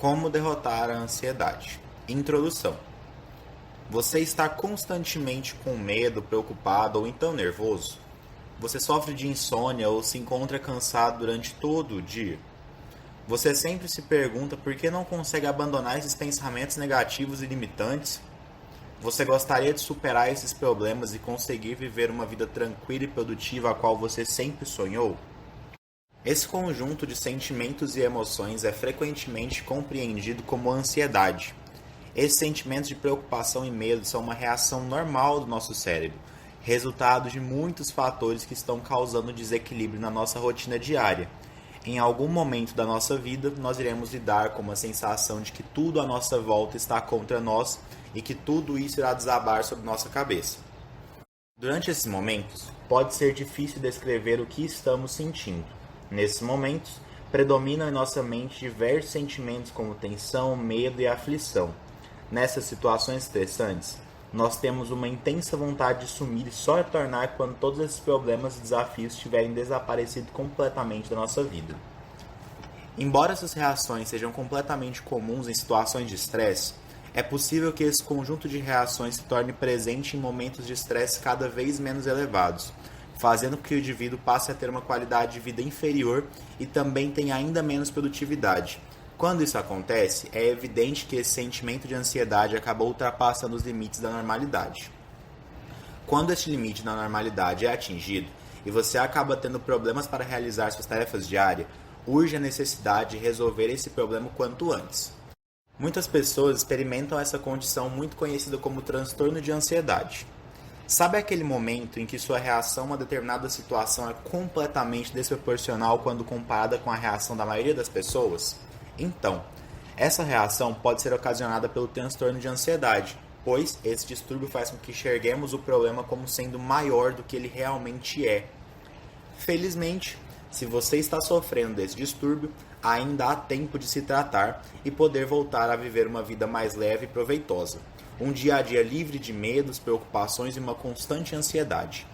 Como derrotar a ansiedade? Introdução. Você está constantemente com medo, preocupado ou então nervoso? Você sofre de insônia ou se encontra cansado durante todo o dia? Você sempre se pergunta por que não consegue abandonar esses pensamentos negativos e limitantes? Você gostaria de superar esses problemas e conseguir viver uma vida tranquila e produtiva a qual você sempre sonhou? Esse conjunto de sentimentos e emoções é frequentemente compreendido como ansiedade. Esses sentimentos de preocupação e medo são uma reação normal do nosso cérebro, resultado de muitos fatores que estão causando desequilíbrio na nossa rotina diária. Em algum momento da nossa vida, nós iremos lidar com uma sensação de que tudo à nossa volta está contra nós e que tudo isso irá desabar sobre nossa cabeça. Durante esses momentos, pode ser difícil descrever o que estamos sentindo. Nesses momentos, predominam em nossa mente diversos sentimentos como tensão, medo e aflição. Nessas situações estressantes, nós temos uma intensa vontade de sumir e só retornar quando todos esses problemas e desafios tiverem desaparecido completamente da nossa vida. Embora essas reações sejam completamente comuns em situações de estresse, é possível que esse conjunto de reações se torne presente em momentos de estresse cada vez menos elevados, fazendo com que o indivíduo passe a ter uma qualidade de vida inferior e também tenha ainda menos produtividade. Quando isso acontece, é evidente que esse sentimento de ansiedade acabou ultrapassando os limites da normalidade. Quando este limite da normalidade é atingido e você acaba tendo problemas para realizar suas tarefas diárias, urge a necessidade de resolver esse problema o quanto antes. Muitas pessoas experimentam essa condição muito conhecida como transtorno de ansiedade. Sabe aquele momento em que sua reação a uma determinada situação é completamente desproporcional quando comparada com a reação da maioria das pessoas? Então, essa reação pode ser ocasionada pelo transtorno de ansiedade, pois esse distúrbio faz com que enxerguemos o problema como sendo maior do que ele realmente é. Felizmente, se você está sofrendo desse distúrbio, ainda há tempo de se tratar e poder voltar a viver uma vida mais leve e proveitosa. Um dia a dia livre de medos, preocupações e uma constante ansiedade.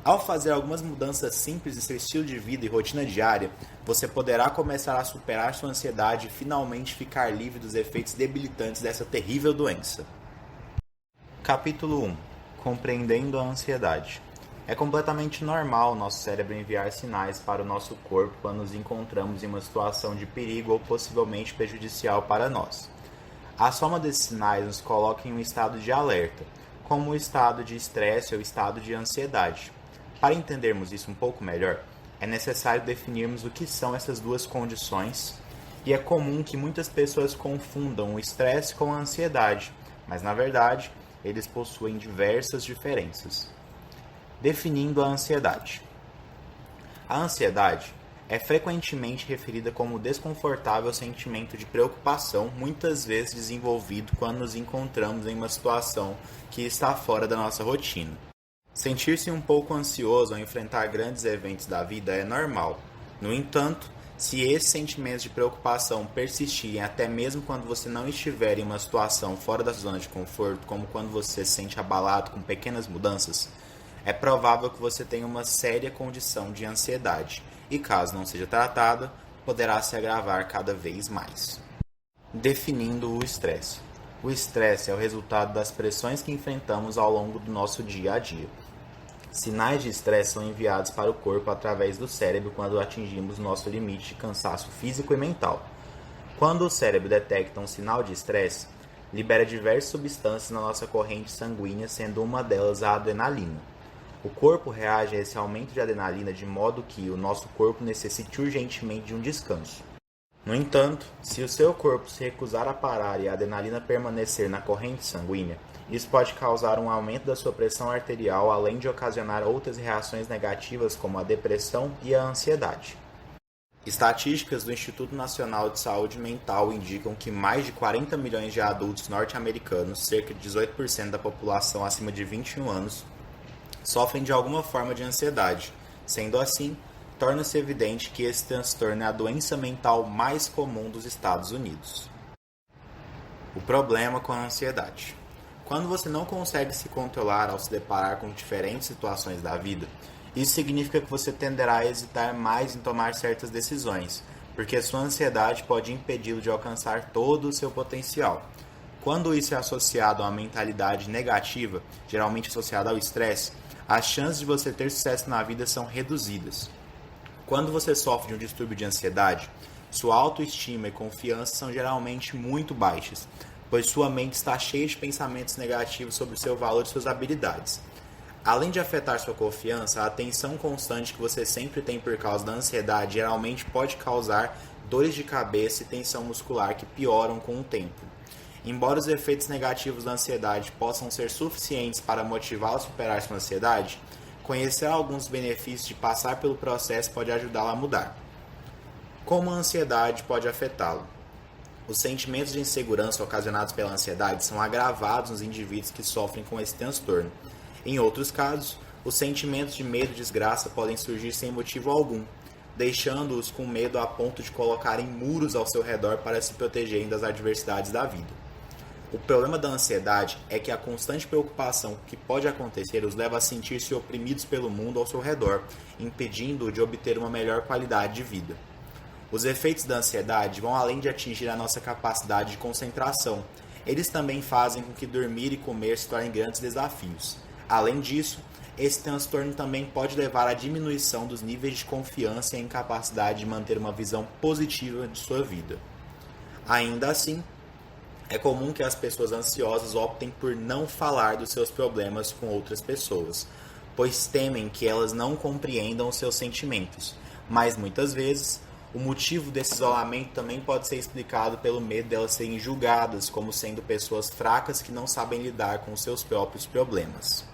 Ao fazer algumas mudanças simples em seu estilo de vida e rotina diária, você poderá começar a superar sua ansiedade e finalmente ficar livre dos efeitos debilitantes dessa terrível doença. Capítulo 1. Compreendendo a ansiedade. É completamente normal nosso cérebro enviar sinais para o nosso corpo quando nos encontramos em uma situação de perigo ou possivelmente prejudicial para nós. A soma desses sinais nos coloca em um estado de alerta, como o estado de estresse ou estado de ansiedade. Para entendermos isso um pouco melhor, é necessário definirmos o que são essas duas condições, e é comum que muitas pessoas confundam o estresse com a ansiedade, mas na verdade, eles possuem diversas diferenças. Definindo a ansiedade. A ansiedade é frequentemente referida como o desconfortável sentimento de preocupação, muitas vezes desenvolvido quando nos encontramos em uma situação que está fora da nossa rotina. Sentir-se um pouco ansioso ao enfrentar grandes eventos da vida é normal. No entanto, se esses sentimentos de preocupação persistirem até mesmo quando você não estiver em uma situação fora da zona de conforto, como quando você se sente abalado com pequenas mudanças, é provável que você tenha uma séria condição de ansiedade e, caso não seja tratada, poderá se agravar cada vez mais. Definindo o estresse. O estresse é o resultado das pressões que enfrentamos ao longo do nosso dia a dia. Sinais de estresse são enviados para o corpo através do cérebro quando atingimos nosso limite de cansaço físico e mental. Quando o cérebro detecta um sinal de estresse, libera diversas substâncias na nossa corrente sanguínea, sendo uma delas a adrenalina. O corpo reage a esse aumento de adrenalina de modo que o nosso corpo necessite urgentemente de um descanso. No entanto, se o seu corpo se recusar a parar e a adrenalina permanecer na corrente sanguínea, isso pode causar um aumento da sua pressão arterial, além de ocasionar outras reações negativas como a depressão e a ansiedade. Estatísticas do Instituto Nacional de Saúde Mental indicam que mais de 40 milhões de adultos norte-americanos, cerca de 18% da população acima de 21 anos, sofrem de alguma forma de ansiedade. Sendo assim, torna-se evidente que esse transtorno é a doença mental mais comum dos Estados Unidos. O problema com a ansiedade. Quando você não consegue se controlar ao se deparar com diferentes situações da vida, isso significa que você tenderá a hesitar mais em tomar certas decisões, porque sua ansiedade pode impedi-lo de alcançar todo o seu potencial. Quando isso é associado a uma mentalidade negativa, geralmente associada ao estresse, as chances de você ter sucesso na vida são reduzidas. Quando você sofre de um distúrbio de ansiedade, sua autoestima e confiança são geralmente muito baixas, pois sua mente está cheia de pensamentos negativos sobre o seu valor e suas habilidades. Além de afetar sua confiança, a tensão constante que você sempre tem por causa da ansiedade geralmente pode causar dores de cabeça e tensão muscular que pioram com o tempo. Embora os efeitos negativos da ansiedade possam ser suficientes para motivá-lo a superar sua ansiedade, conhecer alguns benefícios de passar pelo processo pode ajudá-lo a mudar. Como a ansiedade pode afetá-lo? Os sentimentos de insegurança ocasionados pela ansiedade são agravados nos indivíduos que sofrem com esse transtorno. Em outros casos, os sentimentos de medo e desgraça podem surgir sem motivo algum, deixando-os com medo a ponto de colocarem muros ao seu redor para se protegerem das adversidades da vida. O problema da ansiedade é que a constante preocupação que pode acontecer os leva a sentir-se oprimidos pelo mundo ao seu redor, impedindo-o de obter uma melhor qualidade de vida. Os efeitos da ansiedade vão além de atingir a nossa capacidade de concentração. Eles também fazem com que dormir e comer se tornem grandes desafios. Além disso, esse transtorno também pode levar à diminuição dos níveis de confiança e à incapacidade de manter uma visão positiva de sua vida. Ainda assim, é comum que as pessoas ansiosas optem por não falar dos seus problemas com outras pessoas, pois temem que elas não compreendam os seus sentimentos. Mas muitas vezes, o motivo desse isolamento também pode ser explicado pelo medo delas serem julgadas como sendo pessoas fracas que não sabem lidar com os seus próprios problemas.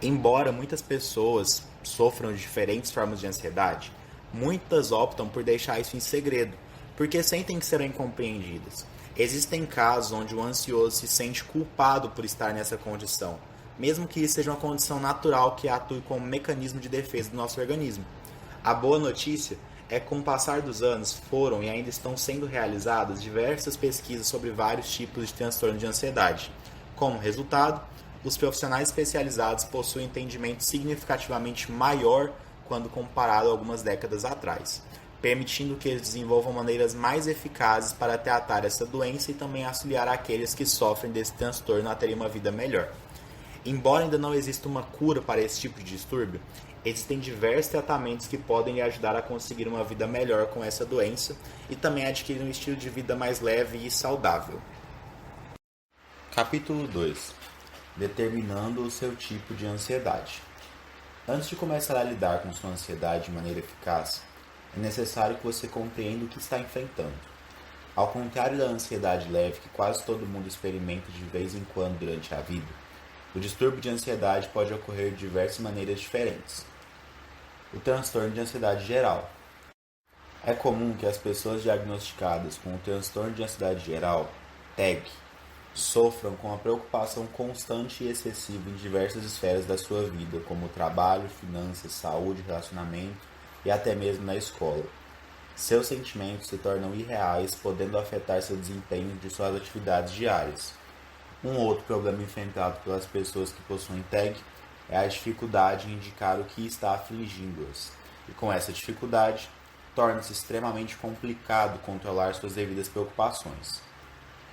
Embora muitas pessoas sofram de diferentes formas de ansiedade, muitas optam por deixar isso em segredo, porque sentem que serão incompreendidas. Existem casos onde o ansioso se sente culpado por estar nessa condição, mesmo que isso seja uma condição natural que atue como mecanismo de defesa do nosso organismo. A boa notícia é que com o passar dos anos foram e ainda estão sendo realizadas diversas pesquisas sobre vários tipos de transtorno de ansiedade. Como resultado, os profissionais especializados possuem entendimento significativamente maior quando comparado a algumas décadas atrás, permitindo que eles desenvolvam maneiras mais eficazes para tratar essa doença e também auxiliar aqueles que sofrem desse transtorno a terem uma vida melhor. Embora ainda não exista uma cura para esse tipo de distúrbio, existem diversos tratamentos que podem lhe ajudar a conseguir uma vida melhor com essa doença e também adquirir um estilo de vida mais leve e saudável. Capítulo 2. Determinando o seu tipo de ansiedade. Antes de começar a lidar com sua ansiedade de maneira eficaz, é necessário que você compreenda o que está enfrentando. Ao contrário da ansiedade leve que quase todo mundo experimenta de vez em quando durante a vida, o distúrbio de ansiedade pode ocorrer de diversas maneiras diferentes. O transtorno de ansiedade geral. É comum que as pessoas diagnosticadas com o transtorno de ansiedade geral, TAG, sofram com a preocupação constante e excessiva em diversas esferas da sua vida, como trabalho, finanças, saúde, relacionamento e até mesmo na escola. Seus sentimentos se tornam irreais, podendo afetar seu desempenho de suas atividades diárias. Um outro problema enfrentado pelas pessoas que possuem TAG é a dificuldade em indicar o que está afligindo-as. E com essa dificuldade, torna-se extremamente complicado controlar suas devidas preocupações.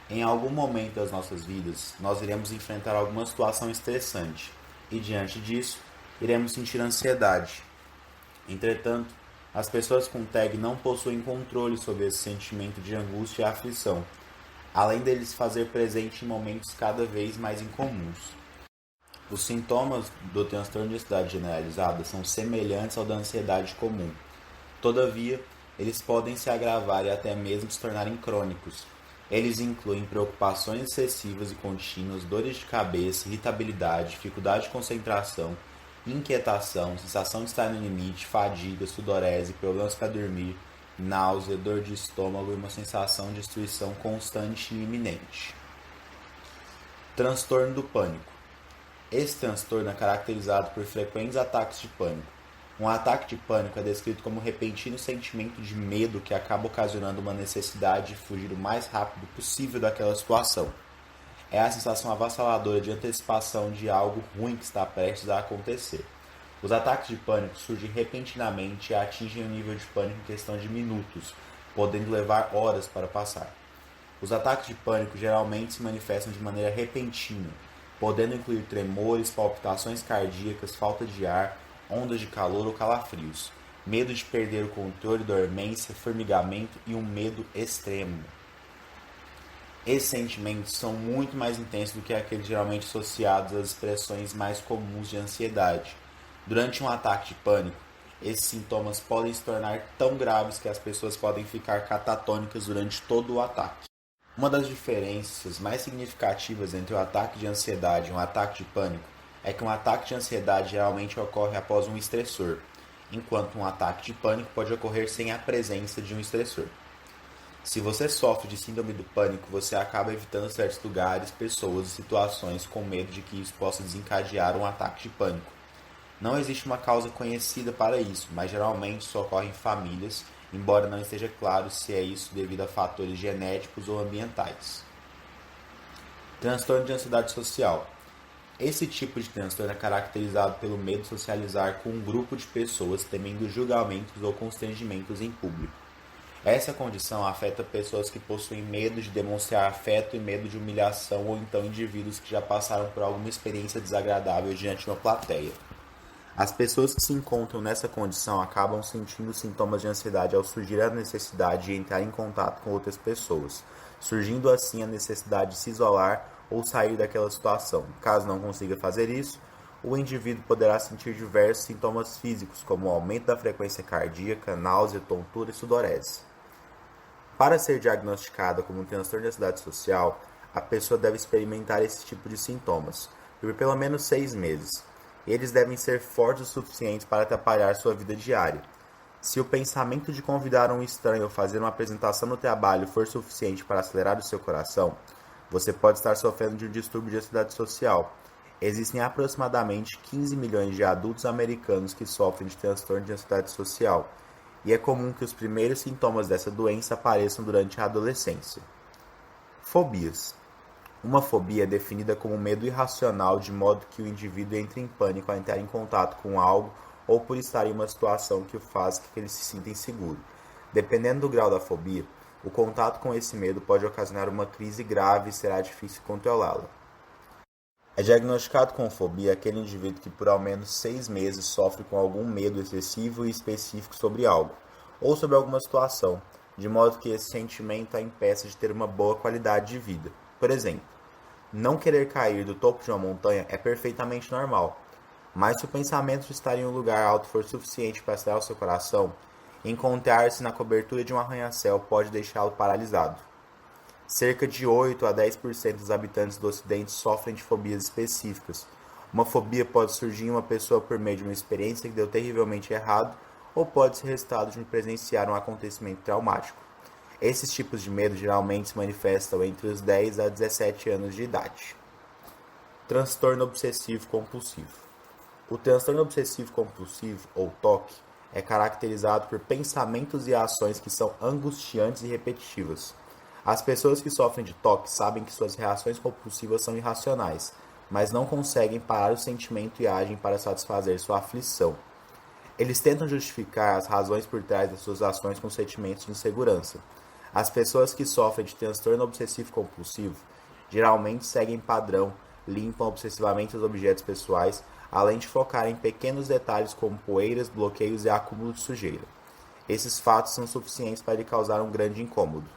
Em algum momento das nossas vidas, nós iremos enfrentar alguma situação estressante e, diante disso, iremos sentir ansiedade. Entretanto, as pessoas com TAG não possuem controle sobre esse sentimento de angústia e aflição, além deles fazer presente em momentos cada vez mais incomuns. Os sintomas do transtorno de ansiedade generalizada são semelhantes ao da ansiedade comum. Todavia, eles podem se agravar e até mesmo se tornarem crônicos. Eles incluem preocupações excessivas e contínuas, dores de cabeça, irritabilidade, dificuldade de concentração, inquietação, sensação de estar no limite, fadiga, sudorese, problemas para dormir, náusea, dor de estômago e uma sensação de destruição constante e iminente. Transtorno do pânico. Esse transtorno é caracterizado por frequentes ataques de pânico. Um ataque de pânico é descrito como um repentino sentimento de medo que acaba ocasionando uma necessidade de fugir o mais rápido possível daquela situação. É a sensação avassaladora de antecipação de algo ruim que está prestes a acontecer. Os ataques de pânico surgem repentinamente e atingem o nível de pânico em questão de minutos, podendo levar horas para passar. Os ataques de pânico geralmente se manifestam de maneira repentina, podendo incluir tremores, palpitações cardíacas, falta de ar, ondas de calor ou calafrios, medo de perder o controle, dormência, formigamento e um medo extremo. Esses sentimentos são muito mais intensos do que aqueles geralmente associados às expressões mais comuns de ansiedade. Durante um ataque de pânico, esses sintomas podem se tornar tão graves que as pessoas podem ficar catatônicas durante todo o ataque. Uma das diferenças mais significativas entre o ataque de ansiedade e um ataque de pânico é que um ataque de ansiedade geralmente ocorre após um estressor, enquanto um ataque de pânico pode ocorrer sem a presença de um estressor. Se você sofre de síndrome do pânico, você acaba evitando certos lugares, pessoas e situações com medo de que isso possa desencadear um ataque de pânico. Não existe uma causa conhecida para isso, mas geralmente isso ocorre em famílias, embora não esteja claro se é isso devido a fatores genéticos ou ambientais. Transtorno de ansiedade social. Esse tipo de transtorno é caracterizado pelo medo de socializar com um grupo de pessoas temendo julgamentos ou constrangimentos em público. Essa condição afeta pessoas que possuem medo de demonstrar afeto e medo de humilhação ou então indivíduos que já passaram por alguma experiência desagradável diante de uma plateia. As pessoas que se encontram nessa condição acabam sentindo sintomas de ansiedade ao surgir a necessidade de entrar em contato com outras pessoas, surgindo assim a necessidade de se isolar ou sair daquela situação. Caso não consiga fazer isso, o indivíduo poderá sentir diversos sintomas físicos, como o aumento da frequência cardíaca, náusea, tontura e sudorese. Para ser diagnosticada como um transtorno de ansiedade social, a pessoa deve experimentar esse tipo de sintomas por pelo menos 6 meses. Eles devem ser fortes o suficiente para atrapalhar sua vida diária. Se o pensamento de convidar um estranho ou fazer uma apresentação no trabalho for suficiente para acelerar o seu coração, você pode estar sofrendo de um distúrbio de ansiedade social. Existem aproximadamente 15 milhões de adultos americanos que sofrem de transtorno de ansiedade social, e é comum que os primeiros sintomas dessa doença apareçam durante a adolescência. Fobias. Uma fobia é definida como um medo irracional de modo que o indivíduo entre em pânico ao entrar em contato com algo ou por estar em uma situação que o faz que ele se sinta inseguro. Dependendo do grau da fobia, o contato com esse medo pode ocasionar uma crise grave e será difícil controlá-la. É diagnosticado com fobia aquele indivíduo que por ao menos 6 meses sofre com algum medo excessivo e específico sobre algo, ou sobre alguma situação, de modo que esse sentimento a impeça de ter uma boa qualidade de vida. Por exemplo, não querer cair do topo de uma montanha é perfeitamente normal, mas se o pensamento de estar em um lugar alto for suficiente para acelerar o seu coração, encontrar-se na cobertura de um arranha-céu pode deixá-lo paralisado. Cerca de 8 a 10% dos habitantes do Ocidente sofrem de fobias específicas. Uma fobia pode surgir em uma pessoa por meio de uma experiência que deu terrivelmente errado ou pode ser resultado de presenciar um acontecimento traumático. Esses tipos de medo geralmente se manifestam entre os 10 a 17 anos de idade. Transtorno obsessivo compulsivo. O transtorno obsessivo compulsivo, ou TOC, é caracterizado por pensamentos e ações que são angustiantes e repetitivas. As pessoas que sofrem de TOC sabem que suas reações compulsivas são irracionais, mas não conseguem parar o sentimento e agem para satisfazer sua aflição. Eles tentam justificar as razões por trás das suas ações com sentimentos de insegurança. As pessoas que sofrem de transtorno obsessivo compulsivo geralmente seguem padrão, limpam obsessivamente os objetos pessoais, além de focar em pequenos detalhes como poeiras, bloqueios e acúmulo de sujeira. Esses fatos são suficientes para lhe causar um grande incômodo.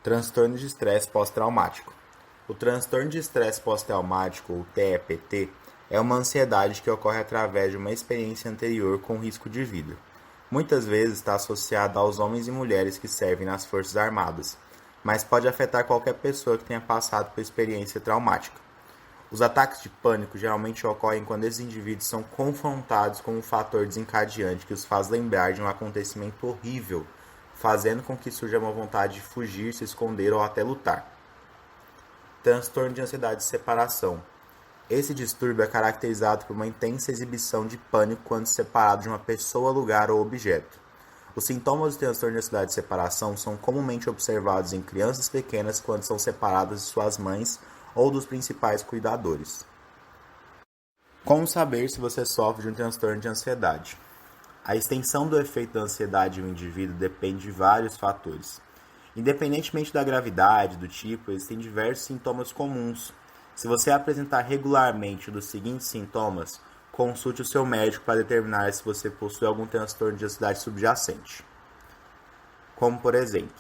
Transtorno de estresse pós-traumático. O transtorno de estresse pós-traumático, ou TEPT, é uma ansiedade que ocorre através de uma experiência anterior com risco de vida. Muitas vezes está associada aos homens e mulheres que servem nas Forças Armadas, mas pode afetar qualquer pessoa que tenha passado por experiência traumática. Os ataques de pânico geralmente ocorrem quando esses indivíduos são confrontados com um fator desencadeante que os faz lembrar de um acontecimento horrível, fazendo com que surja uma vontade de fugir, se esconder ou até lutar. Transtorno de ansiedade de separação. Esse distúrbio é caracterizado por uma intensa exibição de pânico quando separado de uma pessoa, lugar ou objeto. Os sintomas do transtorno de ansiedade de separação são comumente observados em crianças pequenas quando são separadas de suas mães ou dos principais cuidadores. Como saber se você sofre de um transtorno de ansiedade? A extensão do efeito da ansiedade em um indivíduo depende de vários fatores. Independentemente da gravidade, do tipo, existem diversos sintomas comuns. Se você apresentar regularmente um dos seguintes sintomas, consulte o seu médico para determinar se você possui algum transtorno de ansiedade subjacente. Como, por exemplo,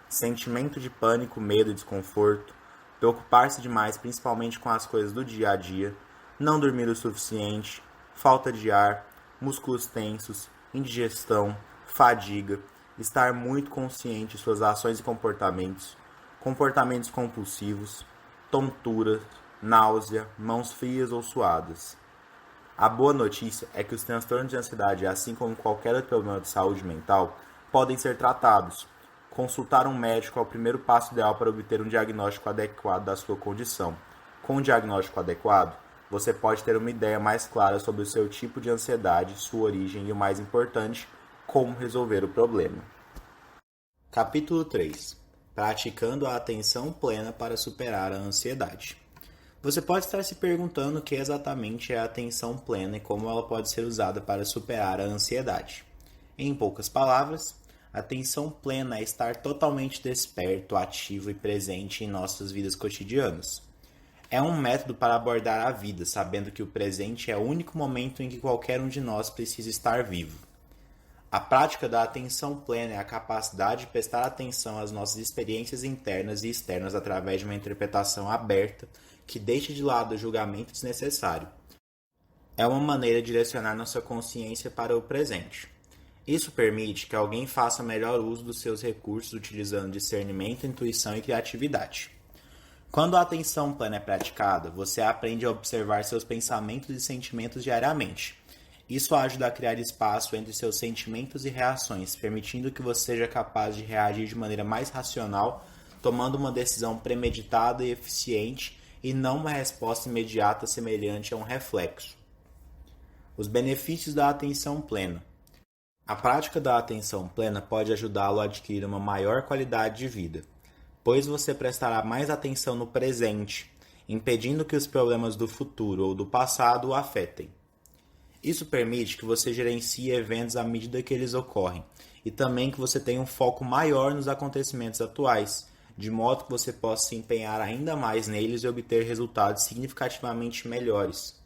sentimento de pânico, medo e desconforto, preocupar-se demais, principalmente com as coisas do dia a dia, não dormir o suficiente, falta de ar, músculos tensos, indigestão, fadiga, estar muito consciente de suas ações e comportamentos compulsivos, tontura, náusea, mãos frias ou suadas. A boa notícia é que os transtornos de ansiedade, assim como qualquer outro problema de saúde mental, podem ser tratados. Consultar um médico é o primeiro passo ideal para obter um diagnóstico adequado da sua condição. Com um diagnóstico adequado, você pode ter uma ideia mais clara sobre o seu tipo de ansiedade, sua origem e, o mais importante, como resolver o problema. Capítulo 3. Praticando a atenção plena para superar a ansiedade. Você pode estar se perguntando o que exatamente é a atenção plena e como ela pode ser usada para superar a ansiedade. Em poucas palavras, a atenção plena é estar totalmente desperto, ativo e presente em nossas vidas cotidianas. É um método para abordar a vida, sabendo que o presente é o único momento em que qualquer um de nós precisa estar vivo. A prática da atenção plena é a capacidade de prestar atenção às nossas experiências internas e externas através de uma interpretação aberta que deixa de lado o julgamento desnecessário. É uma maneira de direcionar nossa consciência para o presente. Isso permite que alguém faça melhor uso dos seus recursos utilizando discernimento, intuição e criatividade. Quando a atenção plena é praticada, você aprende a observar seus pensamentos e sentimentos diariamente. Isso ajuda a criar espaço entre seus sentimentos e reações, permitindo que você seja capaz de reagir de maneira mais racional, tomando uma decisão premeditada e eficiente e não uma resposta imediata semelhante a um reflexo. Os benefícios da atenção plena. A prática da atenção plena pode ajudá-lo a adquirir uma maior qualidade de vida, pois você prestará mais atenção no presente, impedindo que os problemas do futuro ou do passado o afetem. Isso permite que você gerencie eventos à medida que eles ocorrem, e também que você tenha um foco maior nos acontecimentos atuais, de modo que você possa se empenhar ainda mais neles e obter resultados significativamente melhores.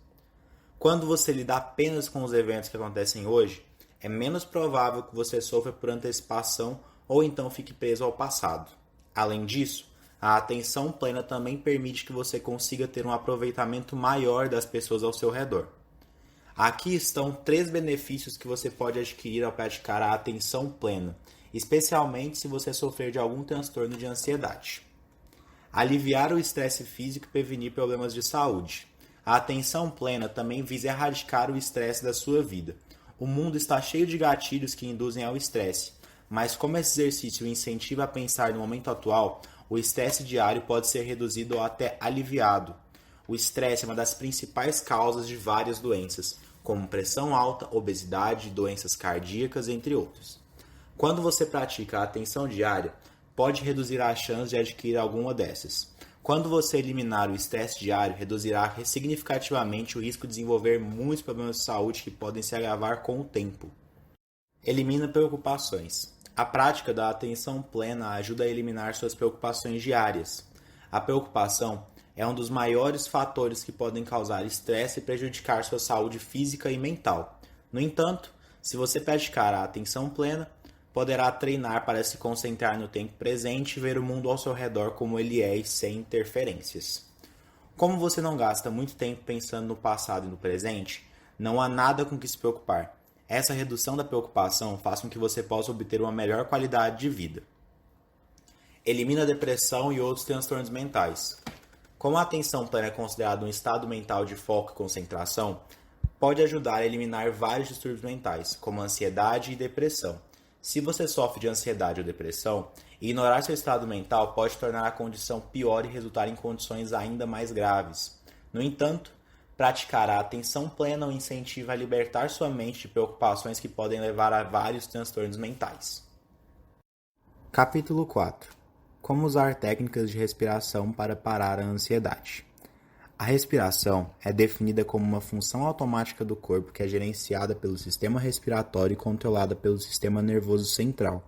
Quando você lida apenas com os eventos que acontecem hoje, é menos provável que você sofra por antecipação ou então fique preso ao passado. Além disso, a atenção plena também permite que você consiga ter um aproveitamento maior das pessoas ao seu redor. Aqui estão 3 benefícios que você pode adquirir ao praticar a atenção plena, especialmente se você sofrer de algum transtorno de ansiedade. Aliviar o estresse físico e prevenir problemas de saúde. A atenção plena também visa erradicar o estresse da sua vida. O mundo está cheio de gatilhos que induzem ao estresse, mas como esse exercício o incentiva a pensar no momento atual, o estresse diário pode ser reduzido ou até aliviado. O estresse é uma das principais causas de várias doenças, como pressão alta, obesidade, doenças cardíacas, entre outros. Quando você pratica a atenção diária, pode reduzir a chance de adquirir alguma dessas. Quando você eliminar o estresse diário, reduzirá significativamente o risco de desenvolver muitos problemas de saúde que podem se agravar com o tempo. Elimina preocupações. A prática da atenção plena ajuda a eliminar suas preocupações diárias. A preocupação é um dos maiores fatores que podem causar estresse e prejudicar sua saúde física e mental. No entanto, se você praticar a atenção plena, poderá treinar para se concentrar no tempo presente e ver o mundo ao seu redor como ele é e sem interferências. Como você não gasta muito tempo pensando no passado e no presente, não há nada com que se preocupar. Essa redução da preocupação faz com que você possa obter uma melhor qualidade de vida. Elimina a depressão e outros transtornos mentais. Como a atenção plena é considerada um estado mental de foco e concentração, pode ajudar a eliminar vários distúrbios mentais, como ansiedade e depressão. Se você sofre de ansiedade ou depressão, ignorar seu estado mental pode tornar a condição pior e resultar em condições ainda mais graves. No entanto, praticar a atenção plena o incentiva a libertar sua mente de preocupações que podem levar a vários transtornos mentais. Capítulo 4. Como usar técnicas de respiração para parar a ansiedade. A respiração é definida como uma função automática do corpo que é gerenciada pelo sistema respiratório e controlada pelo sistema nervoso central.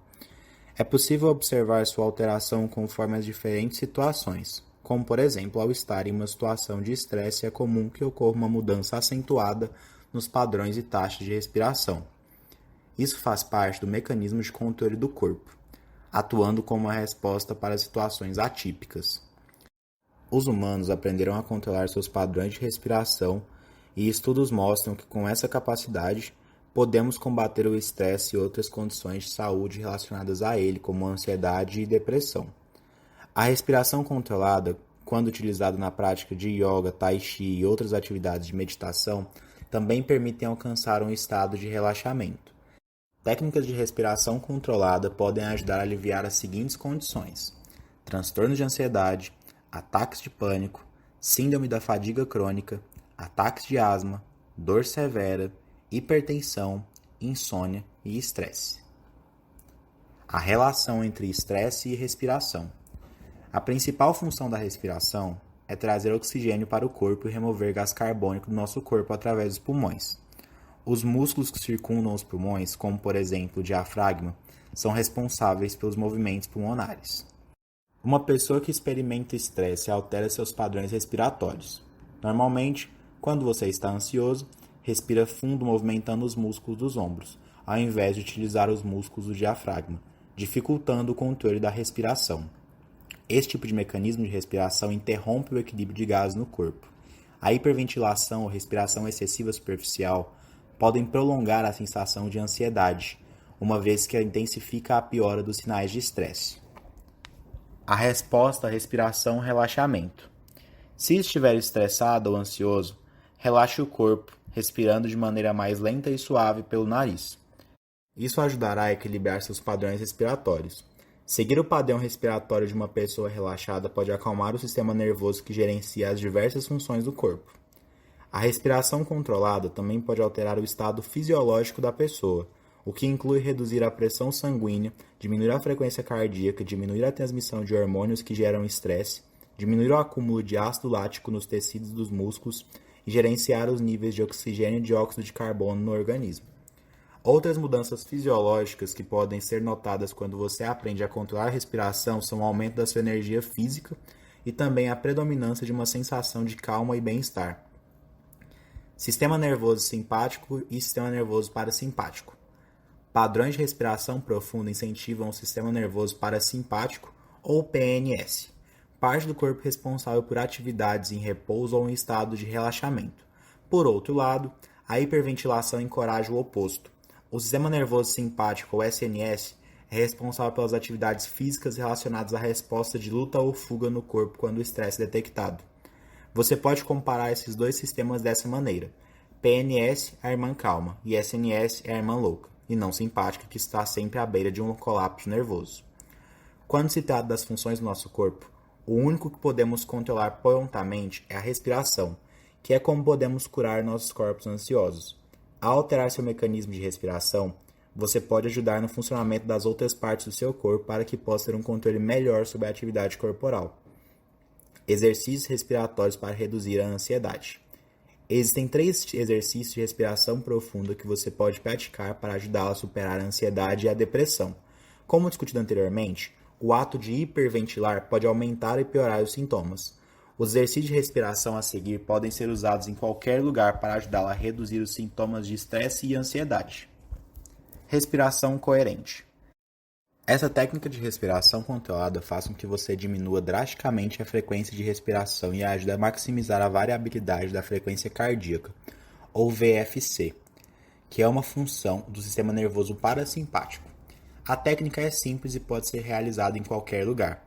É possível observar sua alteração conforme as diferentes situações, como por exemplo, ao estar em uma situação de estresse é comum que ocorra uma mudança acentuada nos padrões e taxas de respiração. Isso faz parte do mecanismo de controle do corpo, atuando como uma resposta para situações atípicas. Os humanos aprenderam a controlar seus padrões de respiração e estudos mostram que com essa capacidade podemos combater o estresse e outras condições de saúde relacionadas a ele, como ansiedade e depressão. A respiração controlada, quando utilizada na prática de yoga, tai chi e outras atividades de meditação, também permitem alcançar um estado de relaxamento. Técnicas de respiração controlada podem ajudar a aliviar as seguintes condições: transtornos de ansiedade, ataques de pânico, síndrome da fadiga crônica, ataques de asma, dor severa, hipertensão, insônia e estresse. A relação entre estresse e respiração. A principal função da respiração é trazer oxigênio para o corpo e remover gás carbônico do nosso corpo através dos pulmões. Os músculos que circundam os pulmões, como por exemplo o diafragma, são responsáveis pelos movimentos pulmonares. Uma pessoa que experimenta estresse altera seus padrões respiratórios. Normalmente, quando você está ansioso, respira fundo movimentando os músculos dos ombros, ao invés de utilizar os músculos do diafragma, dificultando o controle da respiração. Esse tipo de mecanismo de respiração interrompe o equilíbrio de gases no corpo. A hiperventilação ou respiração excessiva superficial podem prolongar a sensação de ansiedade, uma vez que intensifica a piora dos sinais de estresse. A resposta à respiração relaxamento. Se estiver estressado ou ansioso, relaxe o corpo, respirando de maneira mais lenta e suave pelo nariz. Isso ajudará a equilibrar seus padrões respiratórios. Seguir o padrão respiratório de uma pessoa relaxada pode acalmar o sistema nervoso que gerencia as diversas funções do corpo. A respiração controlada também pode alterar o estado fisiológico da pessoa, o que inclui reduzir a pressão sanguínea, diminuir a frequência cardíaca, diminuir a transmissão de hormônios que geram estresse, diminuir o acúmulo de ácido lático nos tecidos dos músculos e gerenciar os níveis de oxigênio e dióxido de carbono no organismo. Outras mudanças fisiológicas que podem ser notadas quando você aprende a controlar a respiração são o aumento da sua energia física e também a predominância de uma sensação de calma e bem-estar. Sistema nervoso simpático e sistema nervoso parasimpático. Padrões de respiração profunda incentivam o sistema nervoso parasimpático, ou PNS, parte do corpo responsável por atividades em repouso ou em estado de relaxamento. Por outro lado, a hiperventilação encoraja o oposto. O sistema nervoso simpático, ou SNS, é responsável pelas atividades físicas relacionadas à resposta de luta ou fuga no corpo quando o estresse é detectado. Você pode comparar esses dois sistemas dessa maneira. PNS é a irmã calma e SNS é a irmã louca, e não simpática, que está sempre à beira de um colapso nervoso. Quando se trata das funções do nosso corpo, o único que podemos controlar prontamente é a respiração, que é como podemos curar nossos corpos ansiosos. Ao alterar seu mecanismo de respiração, você pode ajudar no funcionamento das outras partes do seu corpo para que possa ter um controle melhor sobre a atividade corporal. Exercícios respiratórios para reduzir a ansiedade. Existem 3 exercícios de respiração profunda que você pode praticar para ajudá-lo a superar a ansiedade e a depressão. Como discutido anteriormente, o ato de hiperventilar pode aumentar e piorar os sintomas. Os exercícios de respiração a seguir podem ser usados em qualquer lugar para ajudá-lo a reduzir os sintomas de estresse e ansiedade. Respiração coerente. Essa técnica de respiração controlada faz com que você diminua drasticamente a frequência de respiração e ajude a maximizar a variabilidade da frequência cardíaca, ou VFC, que é uma função do sistema nervoso parasimpático. A técnica é simples e pode ser realizada em qualquer lugar.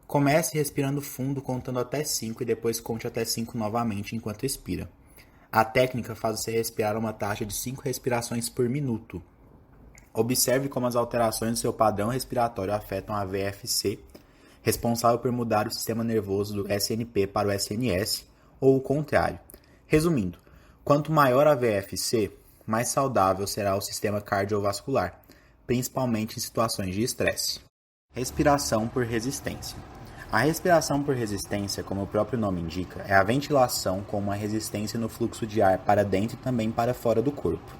Comece respirando fundo contando até 5 e depois conte até 5 novamente enquanto expira. A técnica faz você respirar uma taxa de 5 respirações por minuto. Observe como as alterações do seu padrão respiratório afetam a VFC, responsável por mudar o sistema nervoso do SNP para o SNS, ou o contrário. Resumindo, quanto maior a VFC, mais saudável será o sistema cardiovascular, principalmente em situações de estresse. Respiração por resistência. A respiração por resistência, como o próprio nome indica, é a ventilação com uma resistência no fluxo de ar para dentro e também para fora do corpo.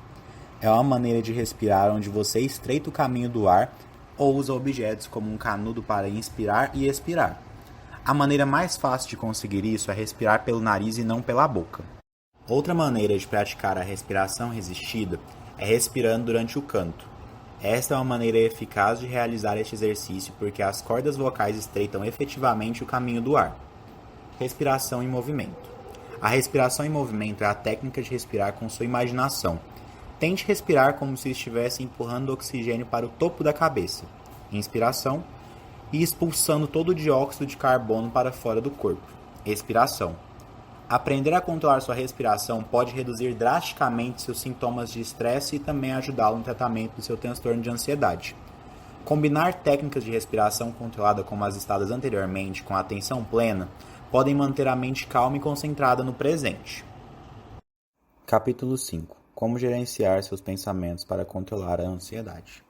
É uma maneira de respirar onde você estreita o caminho do ar ou usa objetos como um canudo para inspirar e expirar. A maneira mais fácil de conseguir isso é respirar pelo nariz e não pela boca. Outra maneira de praticar a respiração resistida é respirando durante o canto. Esta é uma maneira eficaz de realizar este exercício porque as cordas vocais estreitam efetivamente o caminho do ar. Respiração em movimento. A respiração em movimento é a técnica de respirar com sua imaginação. Tente respirar como se estivesse empurrando oxigênio para o topo da cabeça. Inspiração. E expulsando todo o dióxido de carbono para fora do corpo. Expiração. Aprender a controlar sua respiração pode reduzir drasticamente seus sintomas de estresse e também ajudá-lo no tratamento do seu transtorno de ansiedade. Combinar técnicas de respiração controlada como as listadas anteriormente com a atenção plena podem manter a mente calma e concentrada no presente. Capítulo 5. Como gerenciar seus pensamentos para controlar a ansiedade.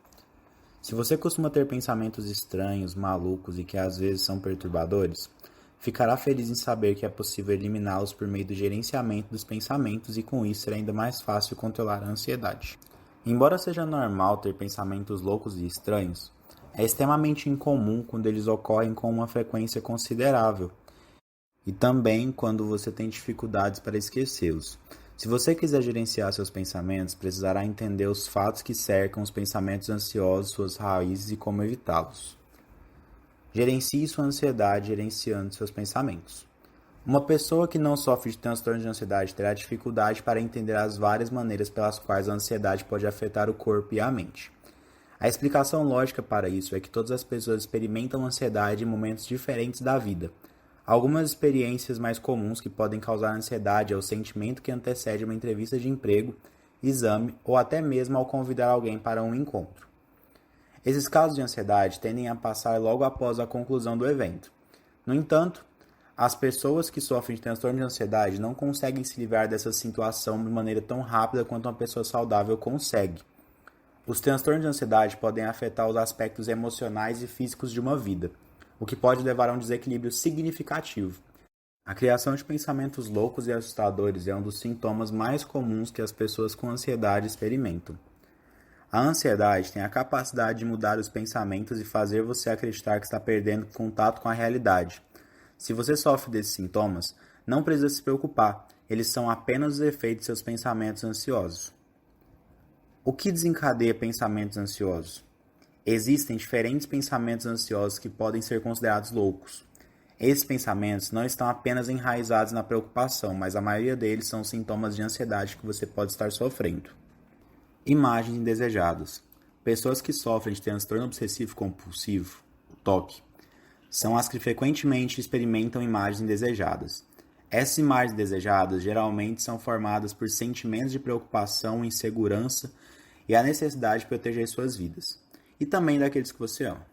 Se você costuma ter pensamentos estranhos, malucos e que às vezes são perturbadores, ficará feliz em saber que é possível eliminá-los por meio do gerenciamento dos pensamentos e com isso será ainda mais fácil controlar a ansiedade. Embora seja normal ter pensamentos loucos e estranhos, é extremamente incomum quando eles ocorrem com uma frequência considerável e também quando você tem dificuldades para esquecê-los. Se você quiser gerenciar seus pensamentos, precisará entender os fatos que cercam os pensamentos ansiosos, suas raízes e como evitá-los. Gerencie sua ansiedade gerenciando seus pensamentos. Uma pessoa que não sofre de transtorno de ansiedade terá dificuldade para entender as várias maneiras pelas quais a ansiedade pode afetar o corpo e a mente. A explicação lógica para isso é que todas as pessoas experimentam ansiedade em momentos diferentes da vida. Algumas experiências mais comuns que podem causar ansiedade é o sentimento que antecede uma entrevista de emprego, exame ou até mesmo ao convidar alguém para um encontro. Esses casos de ansiedade tendem a passar logo após a conclusão do evento. No entanto, as pessoas que sofrem de transtorno de ansiedade não conseguem se livrar dessa situação de maneira tão rápida quanto uma pessoa saudável consegue. Os transtornos de ansiedade podem afetar os aspectos emocionais e físicos de uma vida, o que pode levar a um desequilíbrio significativo. A criação de pensamentos loucos e assustadores é um dos sintomas mais comuns que as pessoas com ansiedade experimentam. A ansiedade tem a capacidade de mudar os pensamentos e fazer você acreditar que está perdendo contato com a realidade. Se você sofre desses sintomas, não precisa se preocupar, eles são apenas os efeitos de seus pensamentos ansiosos. O que desencadeia pensamentos ansiosos? Existem diferentes pensamentos ansiosos que podem ser considerados loucos. Esses pensamentos não estão apenas enraizados na preocupação, mas a maioria deles são sintomas de ansiedade que você pode estar sofrendo. Imagens indesejadas. Pessoas que sofrem de transtorno obsessivo compulsivo, TOC, são as que frequentemente experimentam imagens indesejadas. Essas imagens indesejadas geralmente são formadas por sentimentos de preocupação, insegurança e a necessidade de proteger suas vidas, e também daqueles que você ama.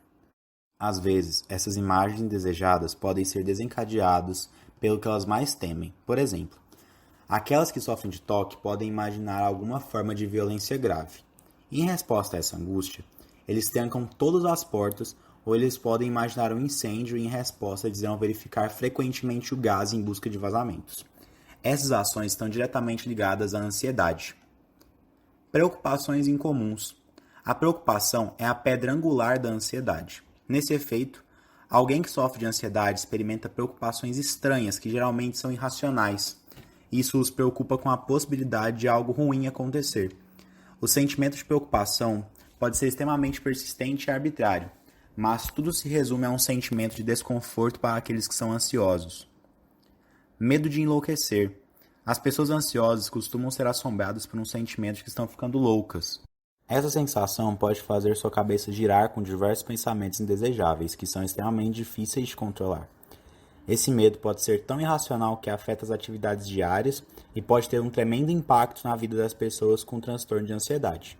Às vezes, essas imagens indesejadas podem ser desencadeadas pelo que elas mais temem. Por exemplo, aquelas que sofrem de TOC podem imaginar alguma forma de violência grave. Em resposta a essa angústia, eles trancam todas as portas ou eles podem imaginar um incêndio e em resposta eles irão verificar frequentemente o gás em busca de vazamentos. Essas ações estão diretamente ligadas à ansiedade. Preocupações incomuns. A preocupação é a pedra angular da ansiedade. Nesse efeito, alguém que sofre de ansiedade experimenta preocupações estranhas que geralmente são irracionais. Isso os preocupa com a possibilidade de algo ruim acontecer. O sentimento de preocupação pode ser extremamente persistente e arbitrário, mas tudo se resume a um sentimento de desconforto para aqueles que são ansiosos. Medo de enlouquecer. As pessoas ansiosas costumam ser assombradas por um sentimento de que estão ficando loucas. Essa sensação pode fazer sua cabeça girar com diversos pensamentos indesejáveis que são extremamente difíceis de controlar. Esse medo pode ser tão irracional que afeta as atividades diárias e pode ter um tremendo impacto na vida das pessoas com transtorno de ansiedade.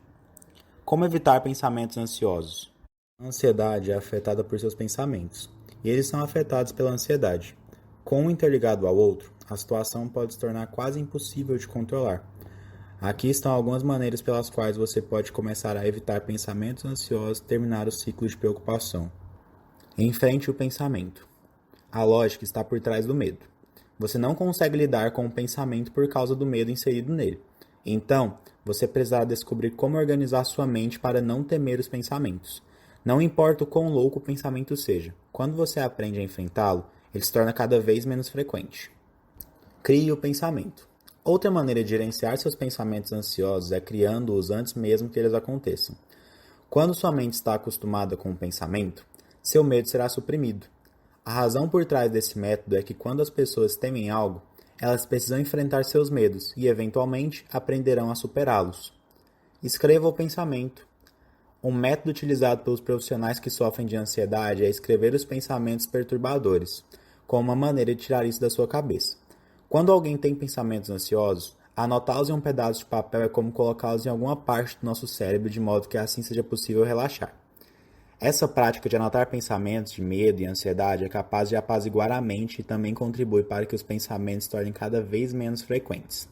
Como evitar pensamentos ansiosos? A ansiedade é afetada por seus pensamentos, e eles são afetados pela ansiedade. Com um interligado ao outro, a situação pode se tornar quase impossível de controlar. Aqui estão algumas maneiras pelas quais você pode começar a evitar pensamentos ansiosos e terminar o ciclo de preocupação. Enfrente o pensamento. A lógica está por trás do medo. Você não consegue lidar com o pensamento por causa do medo inserido nele. Então, você precisará descobrir como organizar sua mente para não temer os pensamentos. Não importa o quão louco o pensamento seja, quando você aprende a enfrentá-lo, ele se torna cada vez menos frequente. Crie o pensamento. Outra maneira de gerenciar seus pensamentos ansiosos é criando-os antes mesmo que eles aconteçam. Quando sua mente está acostumada com o pensamento, seu medo será suprimido. A razão por trás desse método é que quando as pessoas temem algo, elas precisam enfrentar seus medos e, eventualmente, aprenderão a superá-los. Escreva o pensamento. Um método utilizado pelos profissionais que sofrem de ansiedade é escrever os pensamentos perturbadores, como uma maneira de tirar isso da sua cabeça. Quando alguém tem pensamentos ansiosos, anotá-los em um pedaço de papel é como colocá-los em alguma parte do nosso cérebro de modo que assim seja possível relaxar. Essa prática de anotar pensamentos de medo e ansiedade é capaz de apaziguar a mente e também contribui para que os pensamentos se tornem cada vez menos frequentes.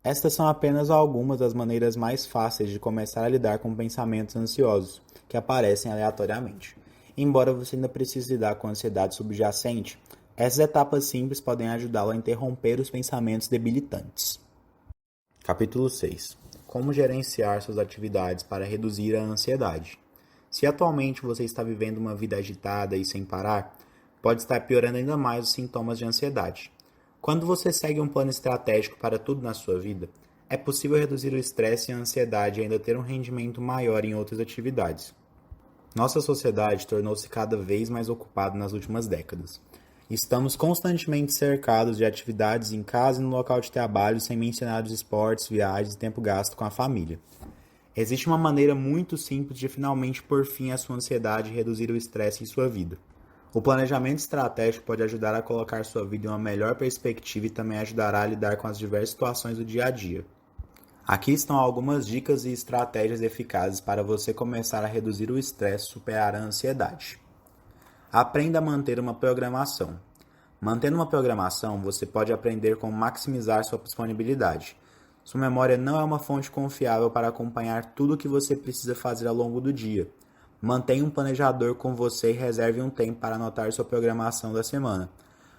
Estas são apenas algumas das maneiras mais fáceis de começar a lidar com pensamentos ansiosos, que aparecem aleatoriamente. Embora você ainda precise lidar com a ansiedade subjacente, essas etapas simples podem ajudá-lo a interromper os pensamentos debilitantes. Capítulo 6. Como gerenciar suas atividades para reduzir a ansiedade. Se atualmente você está vivendo uma vida agitada e sem parar, pode estar piorando ainda mais os sintomas de ansiedade. Quando você segue um plano estratégico para tudo na sua vida, é possível reduzir o estresse e a ansiedade e ainda ter um rendimento maior em outras atividades. Nossa sociedade tornou-se cada vez mais ocupada nas últimas décadas. Estamos constantemente cercados de atividades em casa e no local de trabalho, sem mencionar os esportes, viagens e tempo gasto com a família. Existe uma maneira muito simples de finalmente pôr fim à sua ansiedade e reduzir o estresse em sua vida. O planejamento estratégico pode ajudar a colocar sua vida em uma melhor perspectiva e também ajudará a lidar com as diversas situações do dia a dia. Aqui estão algumas dicas e estratégias eficazes para você começar a reduzir o estresse e superar a ansiedade. Aprenda a manter uma programação. Mantendo uma programação, você pode aprender como maximizar sua disponibilidade. Sua memória não é uma fonte confiável para acompanhar tudo o que você precisa fazer ao longo do dia. Mantenha um planejador com você e reserve um tempo para anotar sua programação da semana.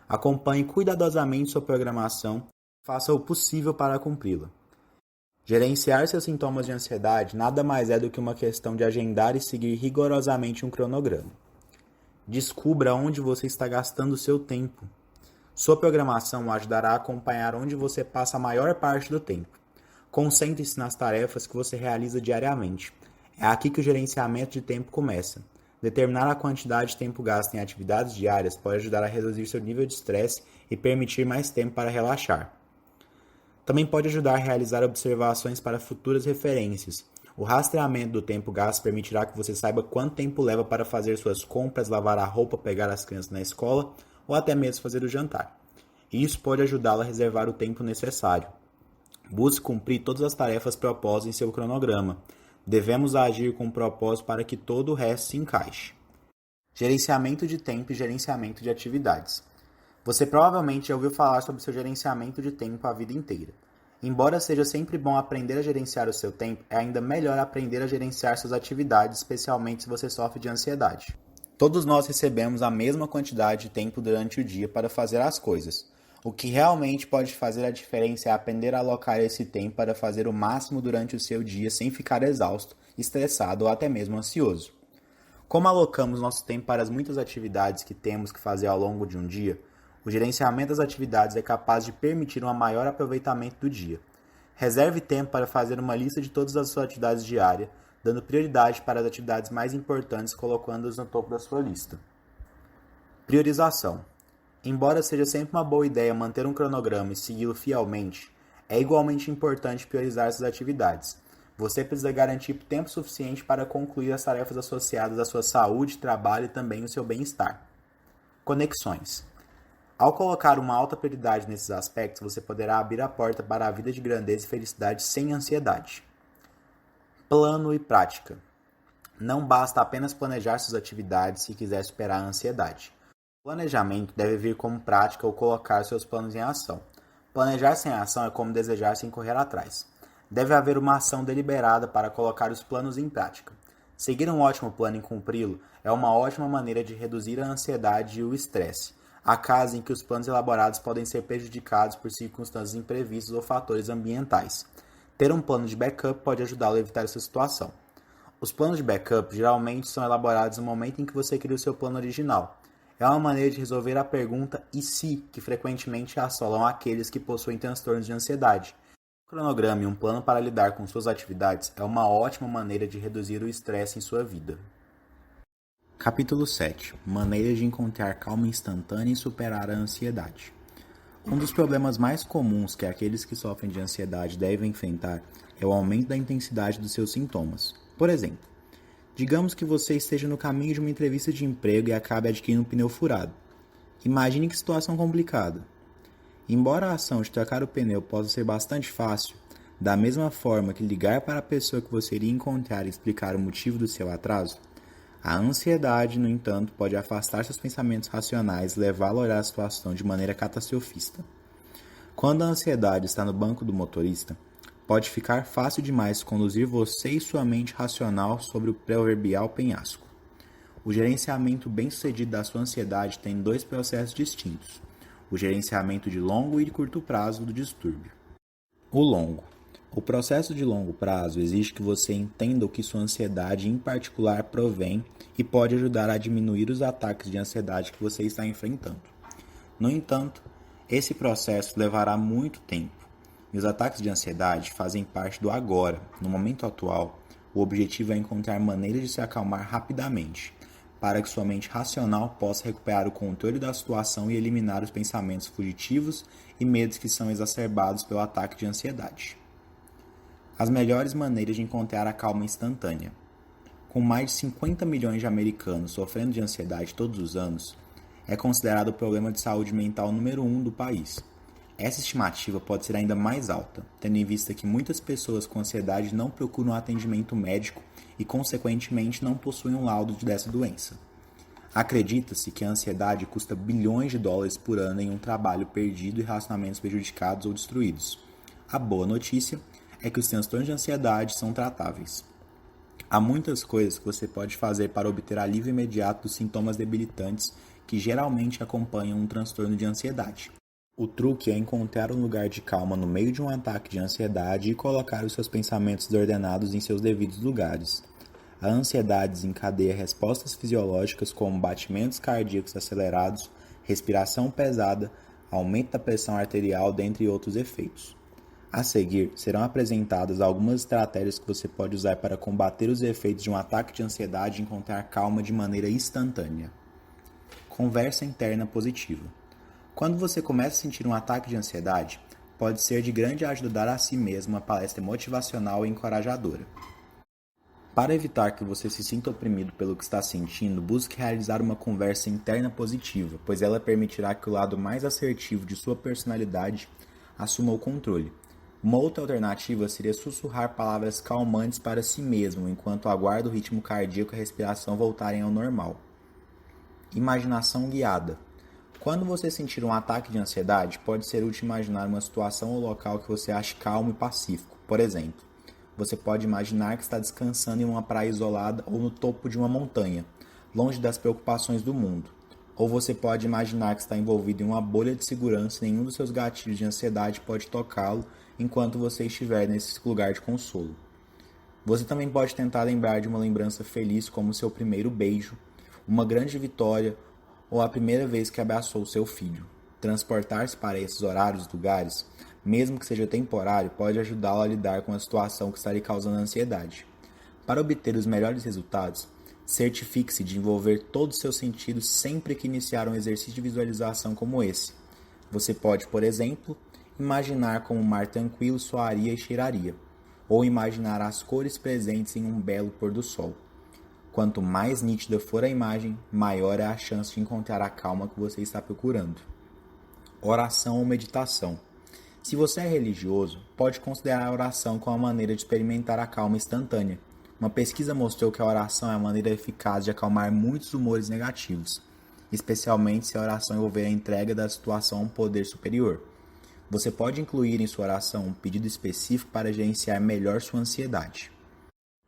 Acompanhe cuidadosamente sua programação e faça o possível para cumpri-la. Gerenciar seus sintomas de ansiedade nada mais é do que uma questão de agendar e seguir rigorosamente um cronograma. Descubra onde você está gastando seu tempo. Sua programação ajudará a acompanhar onde você passa a maior parte do tempo. Concentre-se nas tarefas que você realiza diariamente. É aqui que o gerenciamento de tempo começa. Determinar a quantidade de tempo gasto em atividades diárias pode ajudar a reduzir seu nível de estresse e permitir mais tempo para relaxar. Também pode ajudar a realizar observações para futuras referências. O rastreamento do tempo gasto permitirá que você saiba quanto tempo leva para fazer suas compras, lavar a roupa, pegar as crianças na escola ou até mesmo fazer o jantar. Isso pode ajudá-lo a reservar o tempo necessário. Busque cumprir todas as tarefas propostas em seu cronograma. Devemos agir com propósito para que todo o resto se encaixe. Gerenciamento de tempo e gerenciamento de atividades. Você provavelmente já ouviu falar sobre seu gerenciamento de tempo a vida inteira. Embora seja sempre bom aprender a gerenciar o seu tempo, é ainda melhor aprender a gerenciar suas atividades, especialmente se você sofre de ansiedade. Todos nós recebemos a mesma quantidade de tempo durante o dia para fazer as coisas. O que realmente pode fazer a diferença é aprender a alocar esse tempo para fazer o máximo durante o seu dia sem ficar exausto, estressado ou até mesmo ansioso. Como alocamos nosso tempo para as muitas atividades que temos que fazer ao longo de um dia, o gerenciamento das atividades é capaz de permitir um maior aproveitamento do dia. Reserve tempo para fazer uma lista de todas as suas atividades diárias, dando prioridade para as atividades mais importantes, colocando-as no topo da sua lista. Priorização. Embora seja sempre uma boa ideia manter um cronograma e segui-lo fielmente, é igualmente importante priorizar essas atividades. Você precisa garantir tempo suficiente para concluir as tarefas associadas à sua saúde, trabalho e também o seu bem-estar. Conexões. Ao colocar uma alta prioridade nesses aspectos, você poderá abrir a porta para a vida de grandeza e felicidade sem ansiedade. Plano e prática. Não basta apenas planejar suas atividades se quiser superar a ansiedade. O planejamento deve vir como prática ou colocar seus planos em ação. Planejar sem ação é como desejar sem correr atrás. Deve haver uma ação deliberada para colocar os planos em prática. Seguir um ótimo plano e cumpri-lo é uma ótima maneira de reduzir a ansiedade e o estresse. Há casos em que os planos elaborados podem ser prejudicados por circunstâncias imprevistas ou fatores ambientais. Ter um plano de backup pode ajudá-lo a evitar essa situação. Os planos de backup geralmente são elaborados no momento em que você cria o seu plano original. É uma maneira de resolver a pergunta "e se?", que frequentemente assolam aqueles que possuem transtornos de ansiedade. Um cronograma e um plano para lidar com suas atividades é uma ótima maneira de reduzir o estresse em sua vida. Capítulo 7. Maneiras de encontrar calma instantânea e superar a ansiedade. Um dos problemas mais comuns que aqueles que sofrem de ansiedade devem enfrentar é o aumento da intensidade dos seus sintomas. Por exemplo, digamos que você esteja no caminho de uma entrevista de emprego e acabe adquirindo um pneu furado. Imagine que situação complicada. Embora a ação de trocar o pneu possa ser bastante fácil, da mesma forma que ligar para a pessoa que você iria encontrar e explicar o motivo do seu atraso, a ansiedade, no entanto, pode afastar seus pensamentos racionais e levá-lo a olhar a situação de maneira catastrofista. Quando a ansiedade está no banco do motorista, pode ficar fácil demais conduzir você e sua mente racional sobre o proverbial penhasco. O gerenciamento bem-sucedido da sua ansiedade tem dois processos distintos: o gerenciamento de longo e de curto prazo do distúrbio. O longo. O processo de longo prazo exige que você entenda o que sua ansiedade em particular provém e pode ajudar a diminuir os ataques de ansiedade que você está enfrentando. No entanto, esse processo levará muito tempo. E os ataques de ansiedade fazem parte do agora. No momento atual, o objetivo é encontrar maneiras de se acalmar rapidamente, para que sua mente racional possa recuperar o controle da situação e eliminar os pensamentos fugitivos e medos que são exacerbados pelo ataque de ansiedade. As melhores maneiras de encontrar a calma instantânea. Com mais de 50 milhões de americanos sofrendo de ansiedade todos os anos, é considerado o problema de saúde mental número 1 do país. Essa estimativa pode ser ainda mais alta, tendo em vista que muitas pessoas com ansiedade não procuram atendimento médico e, consequentemente, não possuem um laudo dessa doença. Acredita-se que a ansiedade custa bilhões de dólares por ano em um trabalho perdido e relacionamentos prejudicados ou destruídos. A boa notícia é que os transtornos de ansiedade são tratáveis. Há muitas coisas que você pode fazer para obter alívio imediato dos sintomas debilitantes que geralmente acompanham um transtorno de ansiedade. O truque é encontrar um lugar de calma no meio de um ataque de ansiedade e colocar os seus pensamentos desordenados em seus devidos lugares. A ansiedade desencadeia respostas fisiológicas como batimentos cardíacos acelerados, respiração pesada, aumento da pressão arterial, dentre outros efeitos. A seguir, serão apresentadas algumas estratégias que você pode usar para combater os efeitos de um ataque de ansiedade e encontrar calma de maneira instantânea. Conversa interna positiva. Quando você começa a sentir um ataque de ansiedade, pode ser de grande ajuda dar a si mesmo uma palestra motivacional e encorajadora. Para evitar que você se sinta oprimido pelo que está sentindo, busque realizar uma conversa interna positiva, pois ela permitirá que o lado mais assertivo de sua personalidade assuma o controle. Uma outra alternativa seria sussurrar palavras calmantes para si mesmo, enquanto aguarda o ritmo cardíaco e a respiração voltarem ao normal. Imaginação guiada. Quando você sentir um ataque de ansiedade, pode ser útil imaginar uma situação ou local que você ache calmo e pacífico. Por exemplo, você pode imaginar que está descansando em uma praia isolada ou no topo de uma montanha, longe das preocupações do mundo. Ou você pode imaginar que está envolvido em uma bolha de segurança e nenhum dos seus gatilhos de ansiedade pode tocá-lo enquanto você estiver nesse lugar de consolo. Você também pode tentar lembrar de uma lembrança feliz como seu primeiro beijo, uma grande vitória ou a primeira vez que abraçou seu filho. Transportar-se para esses horários e lugares, mesmo que seja temporário, pode ajudá-lo a lidar com a situação que está lhe causando ansiedade. Para obter os melhores resultados, certifique-se de envolver todos os seus sentidos sempre que iniciar um exercício de visualização como esse. Você pode, por exemplo, imaginar como o mar tranquilo soaria e cheiraria, ou imaginar as cores presentes em um belo pôr do sol. Quanto mais nítida for a imagem, maior é a chance de encontrar a calma que você está procurando. Oração ou meditação. Se você é religioso, pode considerar a oração como uma maneira de experimentar a calma instantânea. Uma pesquisa mostrou que a oração é uma maneira eficaz de acalmar muitos humores negativos, especialmente se a oração envolver a entrega da situação a um poder superior. Você pode incluir em sua oração um pedido específico para gerenciar melhor sua ansiedade.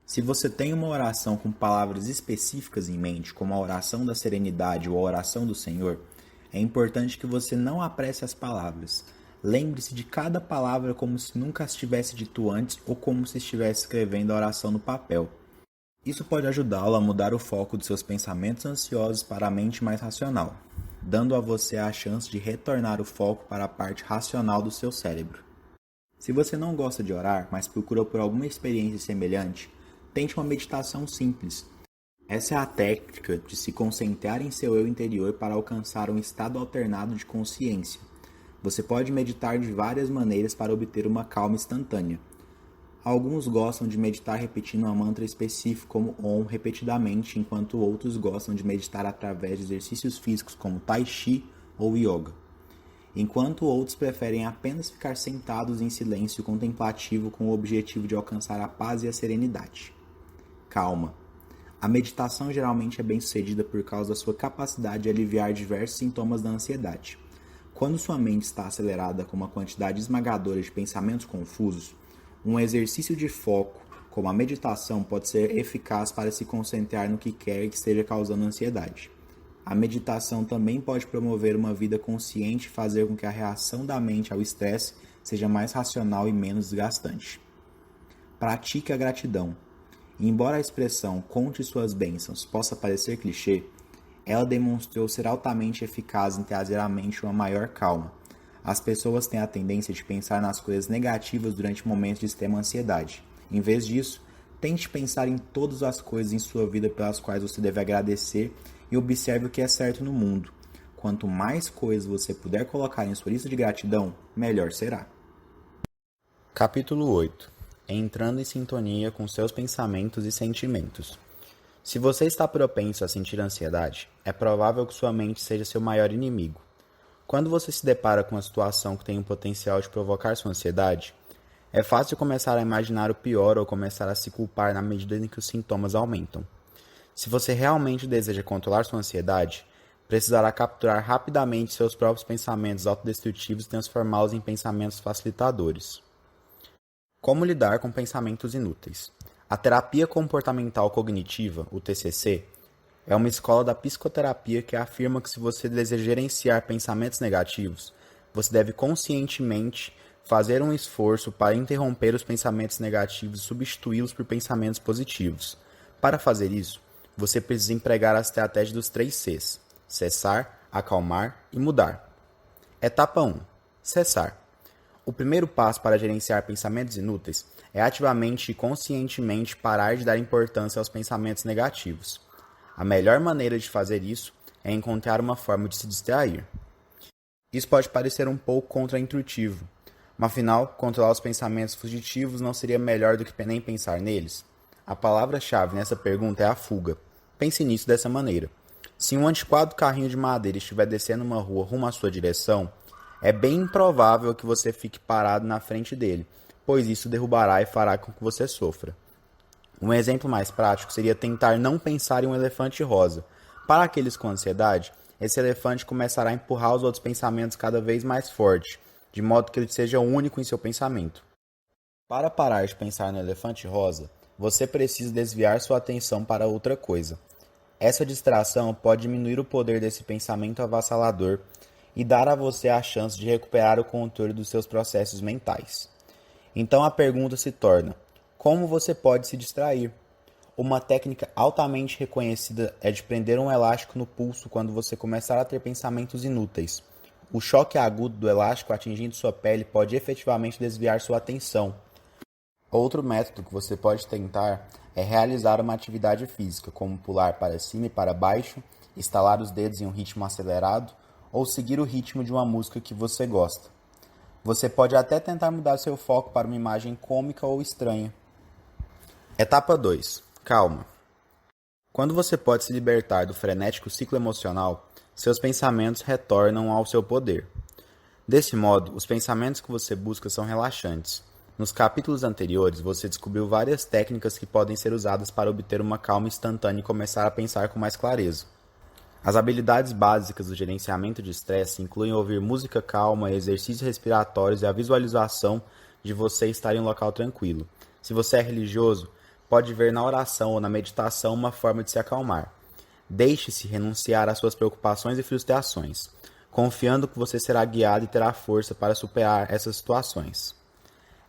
Se você tem uma oração com palavras específicas em mente, como a oração da serenidade ou a oração do Senhor, É importante que você não apresse as palavras. Lembre-se de cada palavra como se nunca as tivesse dito antes ou como se estivesse escrevendo a oração no papel. Isso pode ajudá-lo a mudar o foco de seus pensamentos ansiosos para a mente mais racional, dando a você a chance de retornar o foco para a parte racional do seu cérebro. Se você não gosta de orar, mas procura por alguma experiência semelhante, tente uma meditação simples. Essa é a técnica de se concentrar em seu eu interior para alcançar um estado alternado de consciência. Você pode meditar de várias maneiras para obter uma calma instantânea. Alguns gostam de meditar repetindo uma mantra específico como Om repetidamente, enquanto outros gostam de meditar através de exercícios físicos como Tai Chi ou Yoga. Enquanto outros preferem apenas ficar sentados em silêncio contemplativo com o objetivo de alcançar a paz e a serenidade. Calma. A meditação geralmente é bem-sucedida por causa da sua capacidade de aliviar diversos sintomas da ansiedade. Quando sua mente está acelerada com uma quantidade esmagadora de pensamentos confusos, um exercício de foco, como a meditação, pode ser eficaz para se concentrar no que quer que esteja causando ansiedade. A meditação também pode promover uma vida consciente e fazer com que a reação da mente ao estresse seja mais racional e menos desgastante. Pratique a gratidão. Embora a expressão "conte suas bênçãos" possa parecer clichê, ela demonstrou ser altamente eficaz em trazer à mente uma maior calma. As pessoas têm a tendência de pensar nas coisas negativas durante momentos de extrema ansiedade. Em vez disso, tente pensar em todas as coisas em sua vida pelas quais você deve agradecer e observe o que é certo no mundo. Quanto mais coisas você puder colocar em sua lista de gratidão, melhor será. Capítulo 8. Entrando em sintonia com seus pensamentos e sentimentos. Se você está propenso a sentir ansiedade, é provável que sua mente seja seu maior inimigo. Quando você se depara com uma situação que tem o potencial de provocar sua ansiedade, é fácil começar a imaginar o pior ou começar a se culpar na medida em que os sintomas aumentam. Se você realmente deseja controlar sua ansiedade, precisará capturar rapidamente seus próprios pensamentos autodestrutivos e transformá-los em pensamentos facilitadores. Como lidar com pensamentos inúteis? A terapia comportamental cognitiva, o TCC, é uma escola da psicoterapia que afirma que se você deseja gerenciar pensamentos negativos, você deve conscientemente fazer um esforço para interromper os pensamentos negativos e substituí-los por pensamentos positivos. Para fazer isso, você precisa empregar a estratégia dos 3 Cs: cessar, acalmar e mudar. Etapa 1. Cessar. O primeiro passo para gerenciar pensamentos inúteis é ativamente e conscientemente parar de dar importância aos pensamentos negativos. A melhor maneira de fazer isso é encontrar uma forma de se distrair. Isso pode parecer um pouco contraintuitivo, mas afinal, controlar os pensamentos fugitivos não seria melhor do que nem pensar neles? A palavra-chave nessa pergunta é a fuga. Pense nisso dessa maneira. Se um antiquado carrinho de madeira estiver descendo uma rua rumo à sua direção, é bem improvável que você fique parado na frente dele, pois isso derrubará e fará com que você sofra. Um exemplo mais prático seria tentar não pensar em um elefante rosa. Para aqueles com ansiedade, esse elefante começará a empurrar os outros pensamentos cada vez mais forte, de modo que ele seja único em seu pensamento. Para parar de pensar no elefante rosa, você precisa desviar sua atenção para outra coisa. Essa distração pode diminuir o poder desse pensamento avassalador e dar a você a chance de recuperar o controle dos seus processos mentais. Então a pergunta se torna: como você pode se distrair? Uma técnica altamente reconhecida é de prender um elástico no pulso quando você começar a ter pensamentos inúteis. O choque agudo do elástico atingindo sua pele pode efetivamente desviar sua atenção. Outro método que você pode tentar é realizar uma atividade física, como pular para cima e para baixo, estalar os dedos em um ritmo acelerado ou seguir o ritmo de uma música que você gosta. Você pode até tentar mudar seu foco para uma imagem cômica ou estranha. Etapa 2. Calma. Quando você pode se libertar do frenético ciclo emocional, seus pensamentos retornam ao seu poder. Desse modo, os pensamentos que você busca são relaxantes. Nos capítulos anteriores, você descobriu várias técnicas que podem ser usadas para obter uma calma instantânea e começar a pensar com mais clareza. As habilidades básicas do gerenciamento de estresse incluem ouvir música calma, exercícios respiratórios e a visualização de você estar em um local tranquilo. Se você é religioso, pode ver na oração ou na meditação uma forma de se acalmar. Deixe-se renunciar às suas preocupações e frustrações. confiando que você será guiado e terá força para superar essas situações.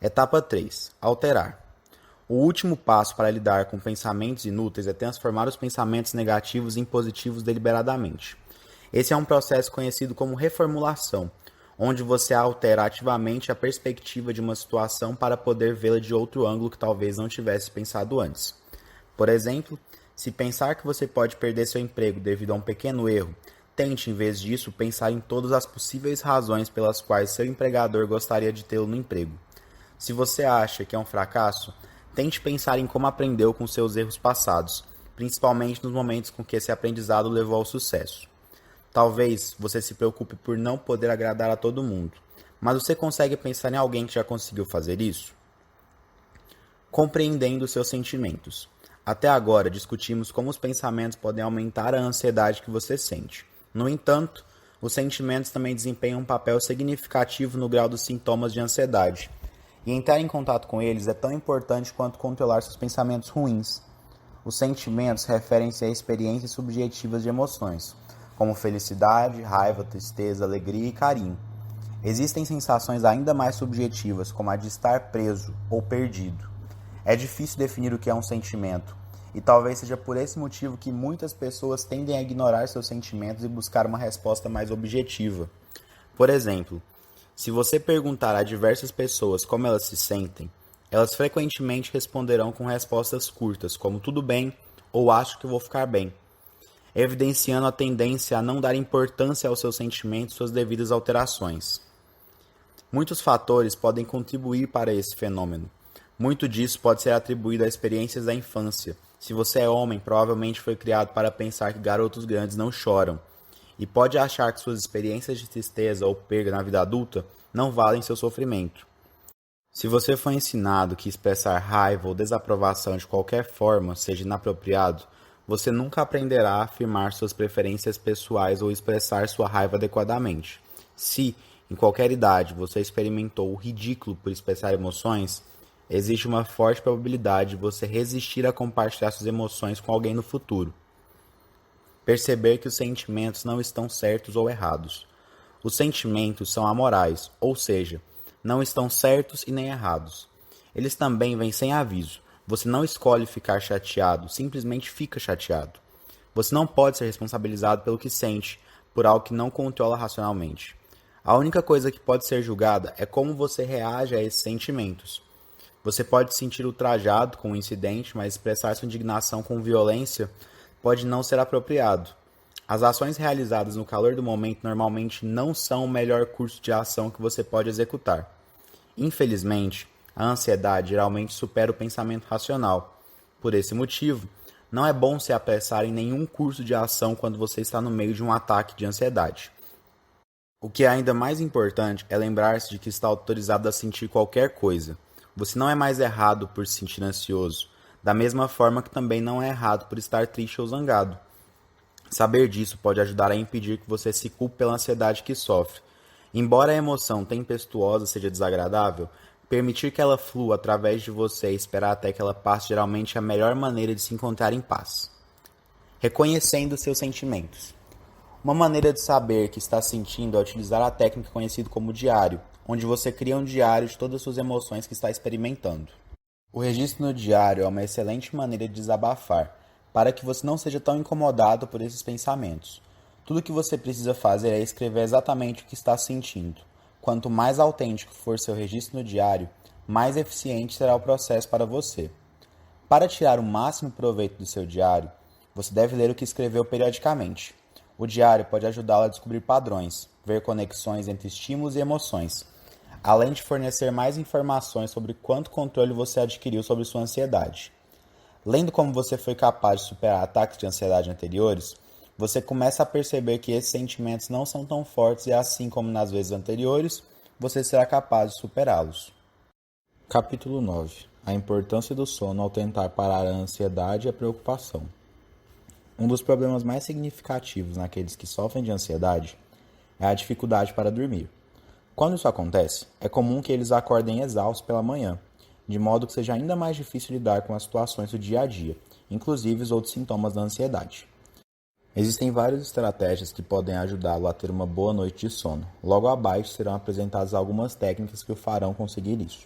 Etapa 3. Alterar. O último passo para lidar com pensamentos inúteis é transformar os pensamentos negativos em positivos deliberadamente. Esse é um processo conhecido como reformulação, onde você altera ativamente a perspectiva de uma situação para poder vê-la de outro ângulo que talvez não tivesse pensado antes. Por exemplo, se pensar que você pode perder seu emprego devido a um pequeno erro, tente, em vez disso, pensar em todas as possíveis razões pelas quais seu empregador gostaria de tê-lo no emprego. Se você acha que é um fracasso, tente pensar em como aprendeu com seus erros passados, principalmente nos momentos com que esse aprendizado levou ao sucesso. Talvez você se preocupe por não poder agradar a todo mundo, mas você consegue pensar em alguém que já conseguiu fazer isso? Compreendendo seus sentimentos. Até agora, discutimos como os pensamentos podem aumentar a ansiedade que você sente. No entanto, os sentimentos também desempenham um papel significativo no grau dos sintomas de ansiedade. E entrar em contato com eles é tão importante quanto controlar seus pensamentos ruins. Os sentimentos referem-se a experiências subjetivas de emoções, como felicidade, raiva, tristeza, alegria e carinho. Existem sensações ainda mais subjetivas, como a de estar preso ou perdido. É difícil definir o que é um sentimento, e talvez seja por esse motivo que muitas pessoas tendem a ignorar seus sentimentos e buscar uma resposta mais objetiva. Por exemplo, se você perguntar a diversas pessoas como elas se sentem, elas frequentemente responderão com respostas curtas, como tudo bem ou acho que vou ficar bem, evidenciando a tendência a não dar importância aos seus sentimentos e suas devidas alterações. Muitos fatores podem contribuir para esse fenômeno. Muito disso pode ser atribuído a experiências da infância. Se você é homem, provavelmente foi criado para pensar que garotos grandes não choram, e pode achar que suas experiências de tristeza ou perda na vida adulta não valem seu sofrimento. Se você foi ensinado que expressar raiva ou desaprovação de qualquer forma seja inapropriado, você nunca aprenderá a afirmar suas preferências pessoais ou expressar sua raiva adequadamente. Se, em qualquer idade, você experimentou o ridículo por expressar emoções, existe uma forte probabilidade de você resistir a compartilhar suas emoções com alguém no futuro. Perceber que os sentimentos não estão certos ou errados. Os sentimentos são amorais, ou seja, não estão certos e nem errados. Eles também vêm sem aviso. Você não escolhe ficar chateado, simplesmente fica chateado. Você não pode ser responsabilizado pelo que sente, por algo que não controla racionalmente. A única coisa que pode ser julgada é como você reage a esses sentimentos. Você pode se sentir ultrajado com o incidente, mas expressar sua indignação com violência pode não ser apropriado. As ações realizadas no calor do momento normalmente não são o melhor curso de ação que você pode executar. Infelizmente, a ansiedade geralmente supera o pensamento racional. Por esse motivo, não é bom se apressar em nenhum curso de ação quando você está no meio de um ataque de ansiedade. O que é ainda mais importante é lembrar-se de que está autorizado a sentir qualquer coisa. Você não é mais errado por se sentir ansioso, da mesma forma que também não é errado por estar triste ou zangado. Saber disso pode ajudar a impedir que você se culpe pela ansiedade que sofre. Embora a emoção tempestuosa seja desagradável, permitir que ela flua através de você e esperar até que ela passe geralmente é a melhor maneira de se encontrar em paz. Reconhecendo seus sentimentos. Uma maneira de saber que está sentindo é utilizar a técnica conhecida como diário, onde você cria um diário de todas as suas emoções que está experimentando. O registro no diário é uma excelente maneira de desabafar, para que você não seja tão incomodado por esses pensamentos. Tudo o que você precisa fazer é escrever exatamente o que está sentindo. Quanto mais autêntico for seu registro no diário, mais eficiente será o processo para você. Para tirar o máximo proveito do seu diário, você deve ler o que escreveu periodicamente. O diário pode ajudá-lo a descobrir padrões, ver conexões entre estímulos e emoções, além de fornecer mais informações sobre quanto controle você adquiriu sobre sua ansiedade. Lendo como você foi capaz de superar ataques de ansiedade anteriores, você começa a perceber que esses sentimentos não são tão fortes e, assim como nas vezes anteriores, você será capaz de superá-los. Capítulo 9. A importância do sono ao tentar parar a ansiedade e a preocupação. Um dos problemas mais significativos naqueles que sofrem de ansiedade é a dificuldade para dormir. Quando isso acontece, é comum que eles acordem exaustos pela manhã, de modo que seja ainda mais difícil lidar com as situações do dia a dia, inclusive os outros sintomas da ansiedade. Existem várias estratégias que podem ajudá-lo a ter uma boa noite de sono. Logo abaixo serão apresentadas algumas técnicas que o farão conseguir isso.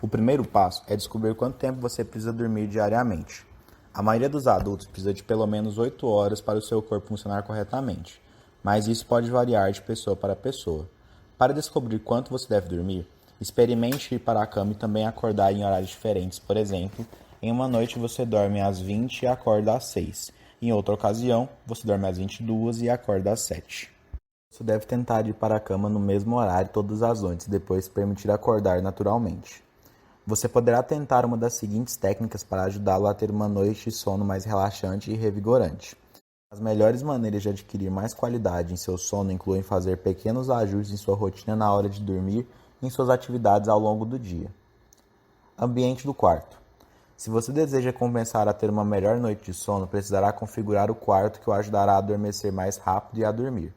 O primeiro passo é descobrir quanto tempo você precisa dormir diariamente. A maioria dos adultos precisa de pelo menos 8 horas para o seu corpo funcionar corretamente, mas isso pode variar de pessoa para pessoa. Para descobrir quanto você deve dormir, experimente ir para a cama e também acordar em horários diferentes. Por exemplo, em uma noite você dorme às 20 e acorda às 6. Em outra ocasião, você dorme às 22 e acorda às 7. Você deve tentar ir para a cama no mesmo horário todas as noites e depois se permitir acordar naturalmente. Você poderá tentar uma das seguintes técnicas para ajudá-lo a ter uma noite de sono mais relaxante e revigorante. As melhores maneiras de adquirir mais qualidade em seu sono incluem fazer pequenos ajustes em sua rotina na hora de dormir e em suas atividades ao longo do dia. Ambiente do quarto. Se você deseja compensar a ter uma melhor noite de sono, precisará configurar o quarto que o ajudará a adormecer mais rápido e a dormir.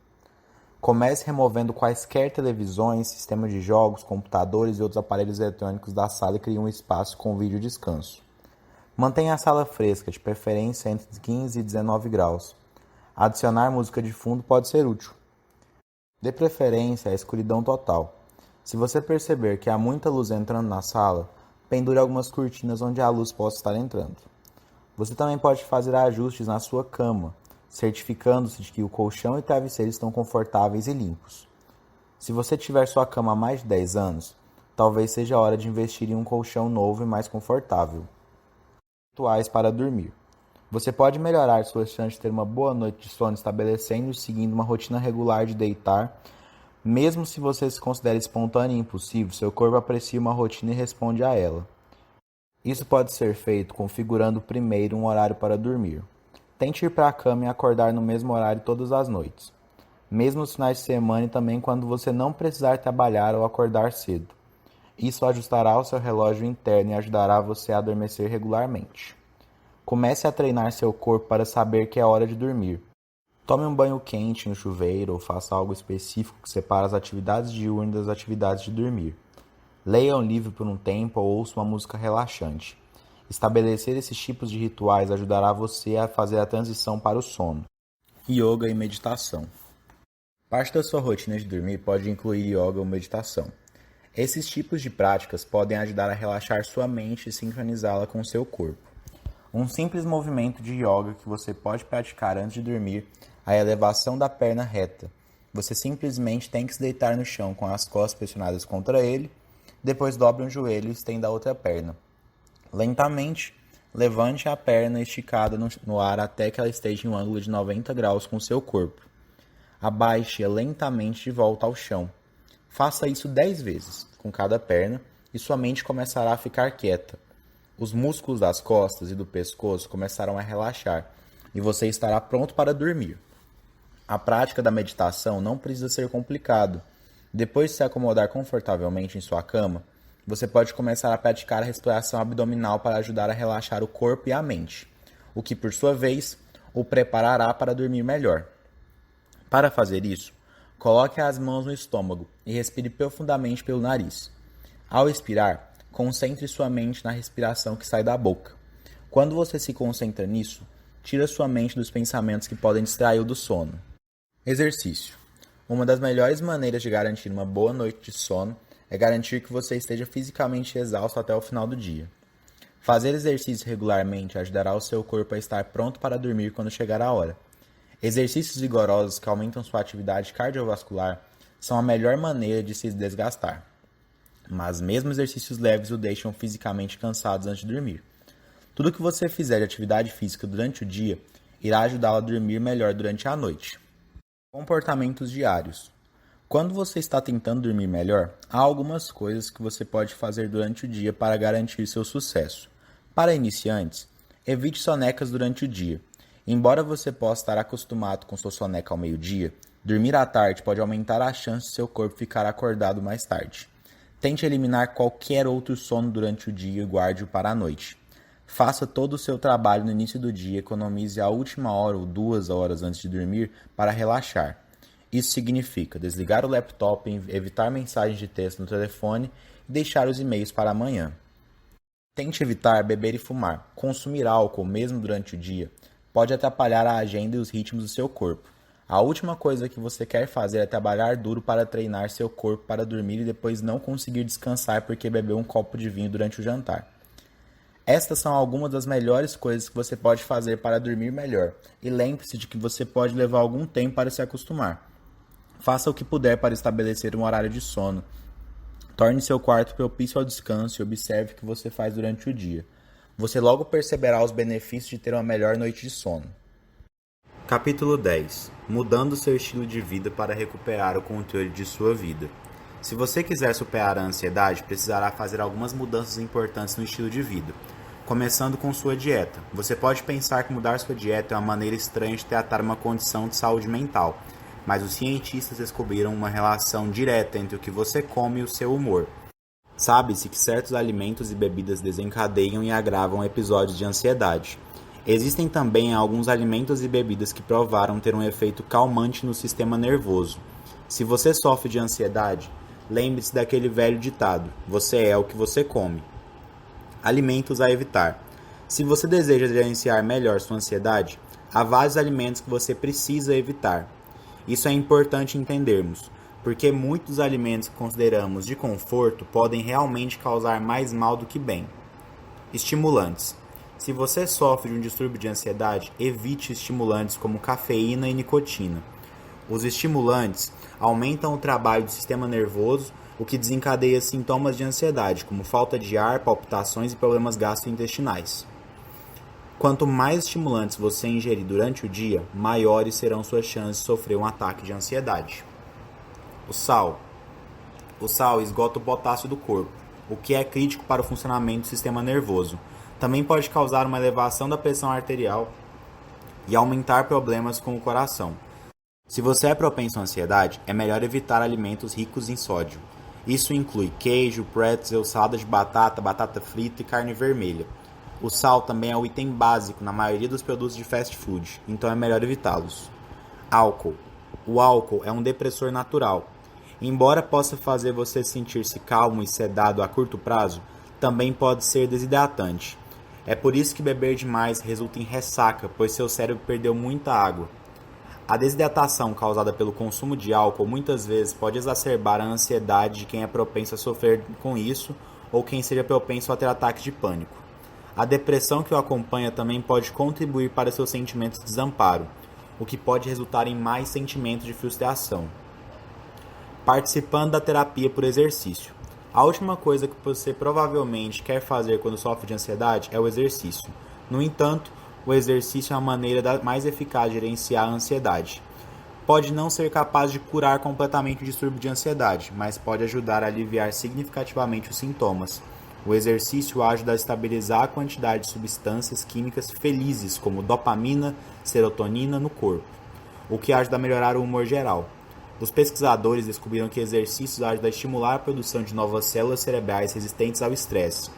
Comece removendo quaisquer televisões, sistemas de jogos, computadores e outros aparelhos eletrônicos da sala e crie um espaço com vídeo descanso. Mantenha a sala fresca, de preferência entre 15 e 19 graus. Adicionar música de fundo pode ser útil. Dê preferência à escuridão total. Se você perceber que há muita luz entrando na sala, pendure algumas cortinas onde a luz possa estar entrando. Você também pode fazer ajustes na sua cama, certificando-se de que o colchão e travesseiro estão confortáveis e limpos. Se você tiver sua cama há mais de 10 anos, talvez seja a hora de investir em um colchão novo e mais confortável. Rituais para dormir. Você pode melhorar suas chances de ter uma boa noite de sono estabelecendo e seguindo uma rotina regular de deitar. Mesmo se você se considera espontâneo e impulsivo, seu corpo aprecia uma rotina e responde a ela. Isso pode ser feito configurando primeiro um horário para dormir. Tente ir para a cama e acordar no mesmo horário todas as noites, mesmo nos finais de semana e também quando você não precisar trabalhar ou acordar cedo. Isso ajustará o seu relógio interno e ajudará você a adormecer regularmente. Comece a treinar seu corpo para saber que é hora de dormir. Tome um banho quente no chuveiro ou faça algo específico que separe as atividades diurnas das atividades de dormir. Leia um livro por um tempo ou ouça uma música relaxante. Estabelecer esses tipos de rituais ajudará você a fazer a transição para o sono. Yoga e meditação. Parte da sua rotina de dormir pode incluir yoga ou meditação. Esses tipos de práticas podem ajudar a relaxar sua mente e sincronizá-la com seu corpo. Um simples movimento de yoga que você pode praticar antes de dormir é a elevação da perna reta. Você simplesmente tem que se deitar no chão com as costas pressionadas contra ele, depois dobre um joelho e estenda a outra perna. Lentamente, levante a perna esticada no ar até que ela esteja em um ângulo de 90 graus com seu corpo. Abaixe-a lentamente de volta ao chão. Faça isso 10 vezes com cada perna e sua mente começará a ficar quieta. Os músculos das costas e do pescoço começarão a relaxar e você estará pronto para dormir. A prática da meditação não precisa ser complicado. Depois de se acomodar confortavelmente em sua cama, você pode começar a praticar a respiração abdominal para ajudar a relaxar o corpo e a mente, o que, por sua vez, o preparará para dormir melhor. Para fazer isso, coloque as mãos no estômago e respire profundamente pelo nariz. Ao expirar, concentre sua mente na respiração que sai da boca. Quando você se concentra nisso, tira sua mente dos pensamentos que podem distraí-lo do sono. Exercício. Uma das melhores maneiras de garantir uma boa noite de sono é garantir que você esteja fisicamente exausto até o final do dia. Fazer exercício regularmente ajudará o seu corpo a estar pronto para dormir quando chegar a hora. Exercícios vigorosos que aumentam sua atividade cardiovascular são a melhor maneira de se desgastar. Mas mesmo exercícios leves o deixam fisicamente cansados antes de dormir. Tudo que você fizer de atividade física durante o dia irá ajudá-lo a dormir melhor durante a noite. Comportamentos diários. Quando você está tentando dormir melhor, há algumas coisas que você pode fazer durante o dia para garantir seu sucesso. Para iniciantes, evite sonecas durante o dia. Embora você possa estar acostumado com sua soneca ao meio-dia, dormir à tarde pode aumentar a chance de seu corpo ficar acordado mais tarde. Tente eliminar qualquer outro sono durante o dia e guarde-o para a noite. Faça todo o seu trabalho no início do dia e economize a última hora ou 2 horas antes de dormir para relaxar. Isso significa desligar o laptop, evitar mensagens de texto no telefone e deixar os e-mails para amanhã. Tente evitar beber e fumar, consumir álcool mesmo durante o dia, pode atrapalhar a agenda e os ritmos do seu corpo. A última coisa que você quer fazer é trabalhar duro para treinar seu corpo para dormir e depois não conseguir descansar porque bebeu um copo de vinho durante o jantar. Estas são algumas das melhores coisas que você pode fazer para dormir melhor. E lembre-se de que você pode levar algum tempo para se acostumar. Faça o que puder para estabelecer um horário de sono. Torne seu quarto propício ao descanso e observe o que você faz durante o dia. Você logo perceberá os benefícios de ter uma melhor noite de sono. Capítulo 10. Mudando seu estilo de vida para recuperar o controle de sua vida. Se você quiser superar a ansiedade, precisará fazer algumas mudanças importantes no estilo de vida. Começando com sua dieta. Você pode pensar que mudar sua dieta é uma maneira estranha de tratar uma condição de saúde mental, mas os cientistas descobriram uma relação direta entre o que você come e o seu humor. Sabe-se que certos alimentos e bebidas desencadeiam e agravam episódios de ansiedade. Existem também alguns alimentos e bebidas que provaram ter um efeito calmante no sistema nervoso. Se você sofre de ansiedade, lembre-se daquele velho ditado: você é o que você come. Alimentos a evitar. Se você deseja gerenciar melhor sua ansiedade, há vários alimentos que você precisa evitar. Isso é importante entendermos, porque muitos alimentos que consideramos de conforto podem realmente causar mais mal do que bem. Estimulantes. Se você sofre de um distúrbio de ansiedade, evite estimulantes como cafeína e nicotina. Os estimulantes aumentam o trabalho do sistema nervoso, o que desencadeia sintomas de ansiedade, como falta de ar, palpitações e problemas gastrointestinais. Quanto mais estimulantes você ingerir durante o dia, maiores serão suas chances de sofrer um ataque de ansiedade. O sal. O sal esgota o potássio do corpo, o que é crítico para o funcionamento do sistema nervoso. Também pode causar uma elevação da pressão arterial e aumentar problemas com o coração. Se você é propenso à ansiedade, é melhor evitar alimentos ricos em sódio. Isso inclui queijo, pretzel, salada de batata, batata frita e carne vermelha. O sal também é um item básico na maioria dos produtos de fast food, então é melhor evitá-los. Álcool. O álcool é um depressor natural. Embora possa fazer você sentir-se calmo e sedado a curto prazo, também pode ser desidratante. É por isso que beber demais resulta em ressaca, pois seu cérebro perdeu muita água. A desidratação causada pelo consumo de álcool muitas vezes pode exacerbar a ansiedade de quem é propenso a sofrer com isso ou quem seja propenso a ter ataques de pânico. A depressão que o acompanha também pode contribuir para seus sentimentos de desamparo, o que pode resultar em mais sentimentos de frustração. Participando da terapia por exercício. A última coisa que você provavelmente quer fazer quando sofre de ansiedade é o exercício. No entanto, o exercício é uma maneira mais eficaz de gerenciar a ansiedade. Pode não ser capaz de curar completamente o distúrbio de ansiedade, mas pode ajudar a aliviar significativamente os sintomas. O exercício ajuda a estabilizar a quantidade de substâncias químicas felizes, como dopamina, serotonina, no corpo, o que ajuda a melhorar o humor geral. Os pesquisadores descobriram que exercícios ajudam a estimular a produção de novas células cerebrais resistentes ao estresse.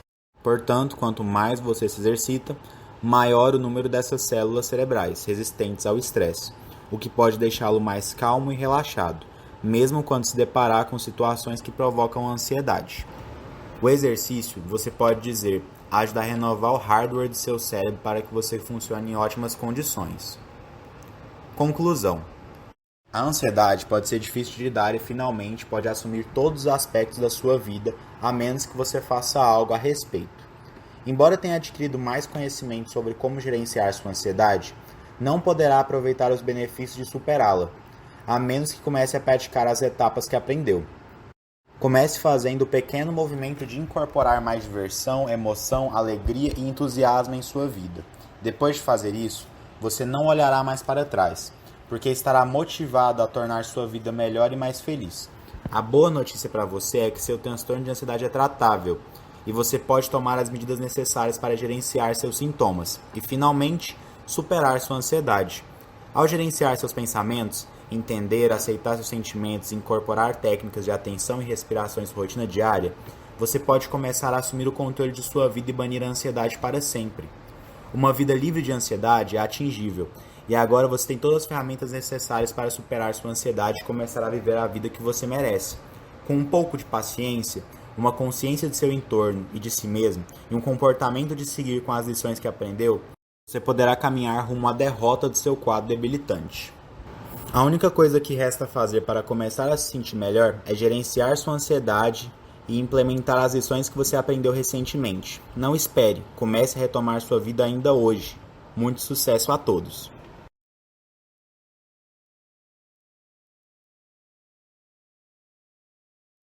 Portanto, quanto mais você se exercita, maior o número dessas células cerebrais resistentes ao estresse, o que pode deixá-lo mais calmo e relaxado, mesmo quando se deparar com situações que provocam ansiedade. O exercício, você pode dizer, ajuda a renovar o hardware do seu cérebro para que você funcione em ótimas condições. Conclusão. A ansiedade pode ser difícil de lidar e finalmente pode assumir todos os aspectos da sua vida, a menos que você faça algo a respeito. Embora tenha adquirido mais conhecimento sobre como gerenciar sua ansiedade, não poderá aproveitar os benefícios de superá-la, a menos que comece a praticar as etapas que aprendeu. Comece fazendo o pequeno movimento de incorporar mais diversão, emoção, alegria e entusiasmo em sua vida. Depois de fazer isso, você não olhará mais para trás, porque estará motivado a tornar sua vida melhor e mais feliz. A boa notícia para você é que seu transtorno de ansiedade é tratável e você pode tomar as medidas necessárias para gerenciar seus sintomas e, finalmente, superar sua ansiedade. Ao gerenciar seus pensamentos, entender, aceitar seus sentimentos e incorporar técnicas de atenção e respiração em sua rotina diária, você pode começar a assumir o controle de sua vida e banir a ansiedade para sempre. Uma vida livre de ansiedade é atingível, e agora você tem todas as ferramentas necessárias para superar sua ansiedade e começar a viver a vida que você merece. Com um pouco de paciência, uma consciência de seu entorno e de si mesmo, e um comportamento de seguir com as lições que aprendeu, você poderá caminhar rumo à derrota do seu quadro debilitante. A única coisa que resta fazer para começar a se sentir melhor é gerenciar sua ansiedade e implementar as lições que você aprendeu recentemente. Não espere, comece a retomar sua vida ainda hoje. Muito sucesso a todos!